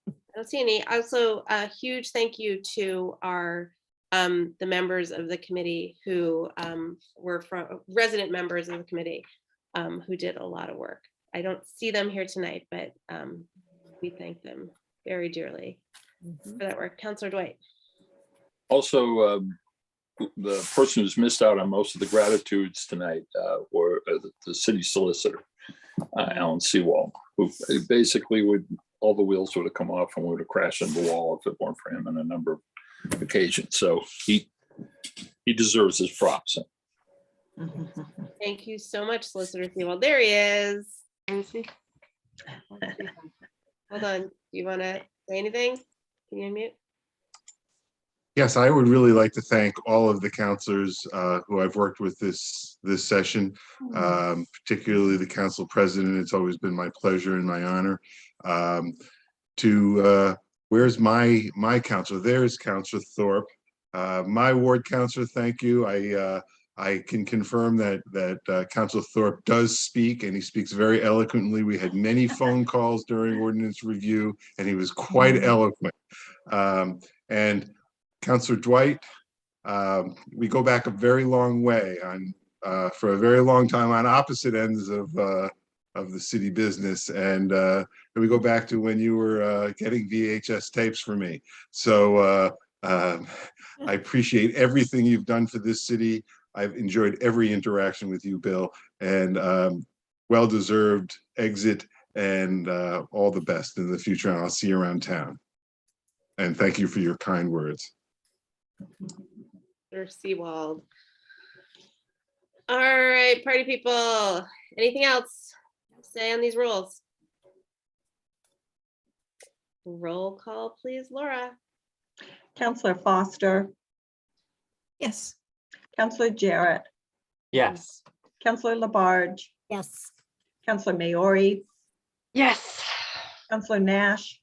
I don't see any. Also, a huge thank you to our the members of the committee who were from resident members of the committee who did a lot of work. I don't see them here tonight, but we thank them very dearly for that work. Councilor Dwight. Also, the person who's missed out on most of the gratitudes tonight were the city solicitor, Alan Seawald, who basically all the wheels would have come off and would have crashed into the wall if it weren't for him on a number of occasions. So he deserves his props. Thank you so much, Solicitor Seawald. There he is. Let me see. Hold on. Do you want to say anything? Can you unmute? Yes, I would really like to thank all of the counselors who I've worked with this session, particularly the council president. It's always been my pleasure and my honor. Where's my counselor? There's Councilor Thorpe. My ward counselor, thank you. I can confirm that Councilor Thorpe does speak, and he speaks very eloquently. We had many phone calls during ordinance review, and he was quite eloquent. And Councilor Dwight, we go back a very long way for a very long time on opposite ends of the city business, and we go back to when you were getting VHS tapes for me. So I appreciate everything you've done for this city. I've enjoyed every interaction with you, Bill, and well-deserved exit, and all the best in the future. And I'll see you around town. And thank you for your kind words. Or Seawald. All right, party people. Anything else to say on these rules? Roll call, please, Laura. Councilor Foster, Yes. Counselor Jarrett, Yes. Counselor Labarge, Yes. Counselor Maori, Yes. Counselor Nash,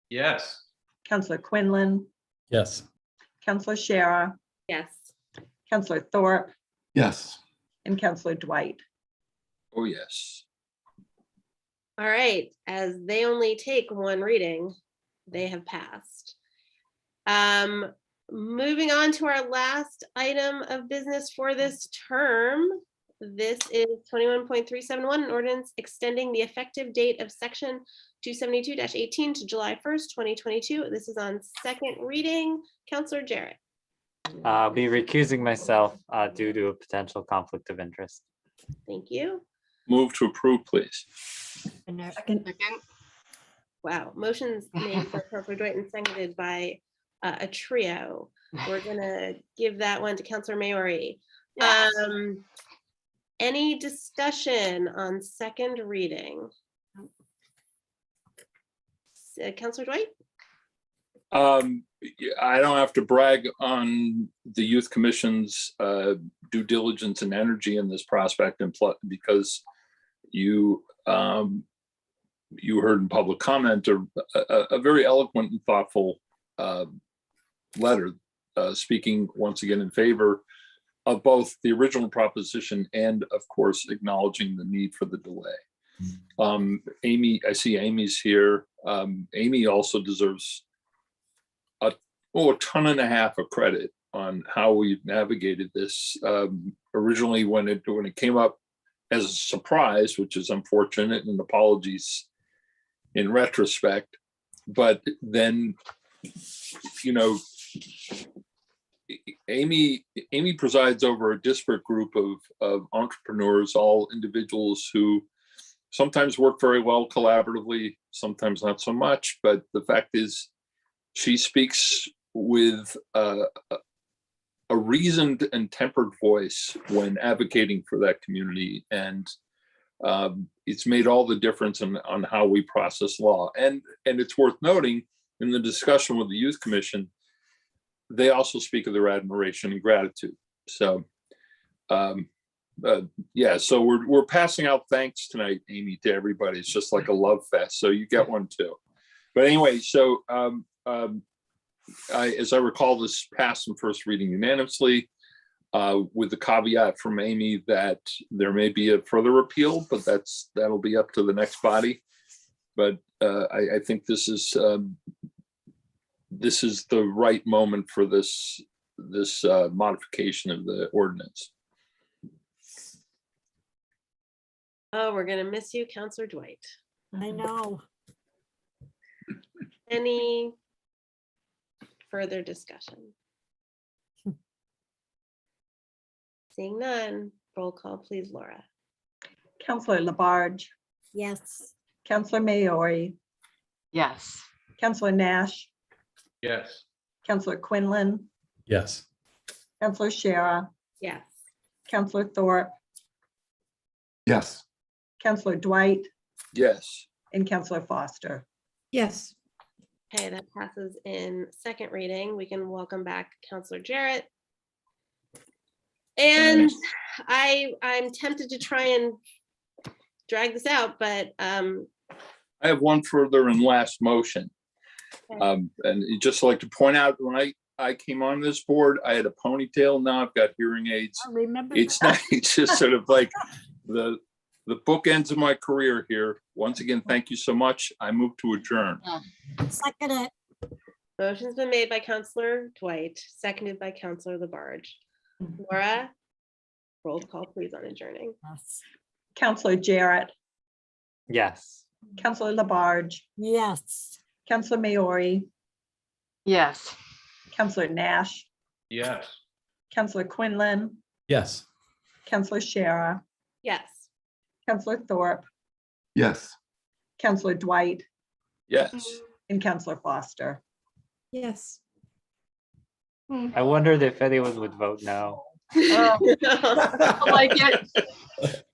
Yes. Counselor Quinlan, Yes. Counselor Shara, Yes. Counselor Thorpe, Yes. and Counselor Dwight. Oh, yes. All right, as they only take one reading, they have passed. Moving on to our last item of business for this term. This is 21.371, an ordinance extending the effective date of section 272-18 to July 1st, 2022. This is on second reading. Counselor Jarrett. I'll be recusing myself due to a potential conflict of interest. Thank you. Move to approve, please. Second. Wow, motions made by Counselor Dwight and seconded by a trio. We're gonna give that one to Counselor Maori. Yes. Any discussion on second reading? Counselor Dwight? I don't have to brag on the Youth Commission's due diligence and energy in this prospect, and because you heard in public comment a very eloquent and thoughtful letter speaking once again in favor of both the original proposition and, of course, acknowledging the need for the delay. Amy, I see Amy's here. Amy also deserves a ton and a half of credit on how we navigated this. Originally, when it came up as a surprise, which is unfortunate, and apologies in retrospect, but then, you know, Amy presides over a disparate group of entrepreneurs, all individuals who sometimes work very well collaboratively, sometimes not so much. But the fact is, she speaks with a reasoned and tempered voice when advocating for that community. And it's made all the difference on how we process law. And it's worth noting in the discussion with the Youth Commission, they also speak of their admiration and gratitude. So, yeah, so we're passing out thanks tonight, Amy, to everybody. It's just like a love fest. So you get one too. But anyway, so as I recall, this passed in first reading unanimously, with the caveat from Amy that there may be a further appeal, but that'll be up to the next body. But I think this is the right moment for this modification of the ordinance. Oh, we're gonna miss you, Counselor Dwight. I know. Any further discussion? Seeing none, roll call, please, Laura. Counselor Labarge, Yes. Counselor Maori, Yes. Counselor Nash, Yes. Counselor Quinlan, Yes. Counselor Shara, Yes. Counselor Thorpe, Yes. Counselor Dwight, Yes. and Counselor Foster. Yes. Okay, that passes in second reading. We can welcome back Counselor Jarrett. And I'm tempted to try and drag this out, but I have one further and last motion. And I'd just like to point out, when I came on this board, I had a ponytail. Now I've got hearing aids. I remember. It's not, it's just sort of like the bookends of my career here. Once again, thank you so much. I move to adjourn. Second it. motion's been made by Counselor Dwight, seconded by Counselor Labarge. Laura, roll call, please, on adjourning. Yes. Counselor Jarrett, Yes. Counselor Labarge, Yes. Counselor Maori, Yes. Counselor Nash, Yes. Counselor Quinlan, Yes. Counselor Shara, Yes. Counselor Thorpe, Yes. Counselor Dwight, Yes. and Counselor Foster. Yes. I wondered if anyone would vote no. I like it.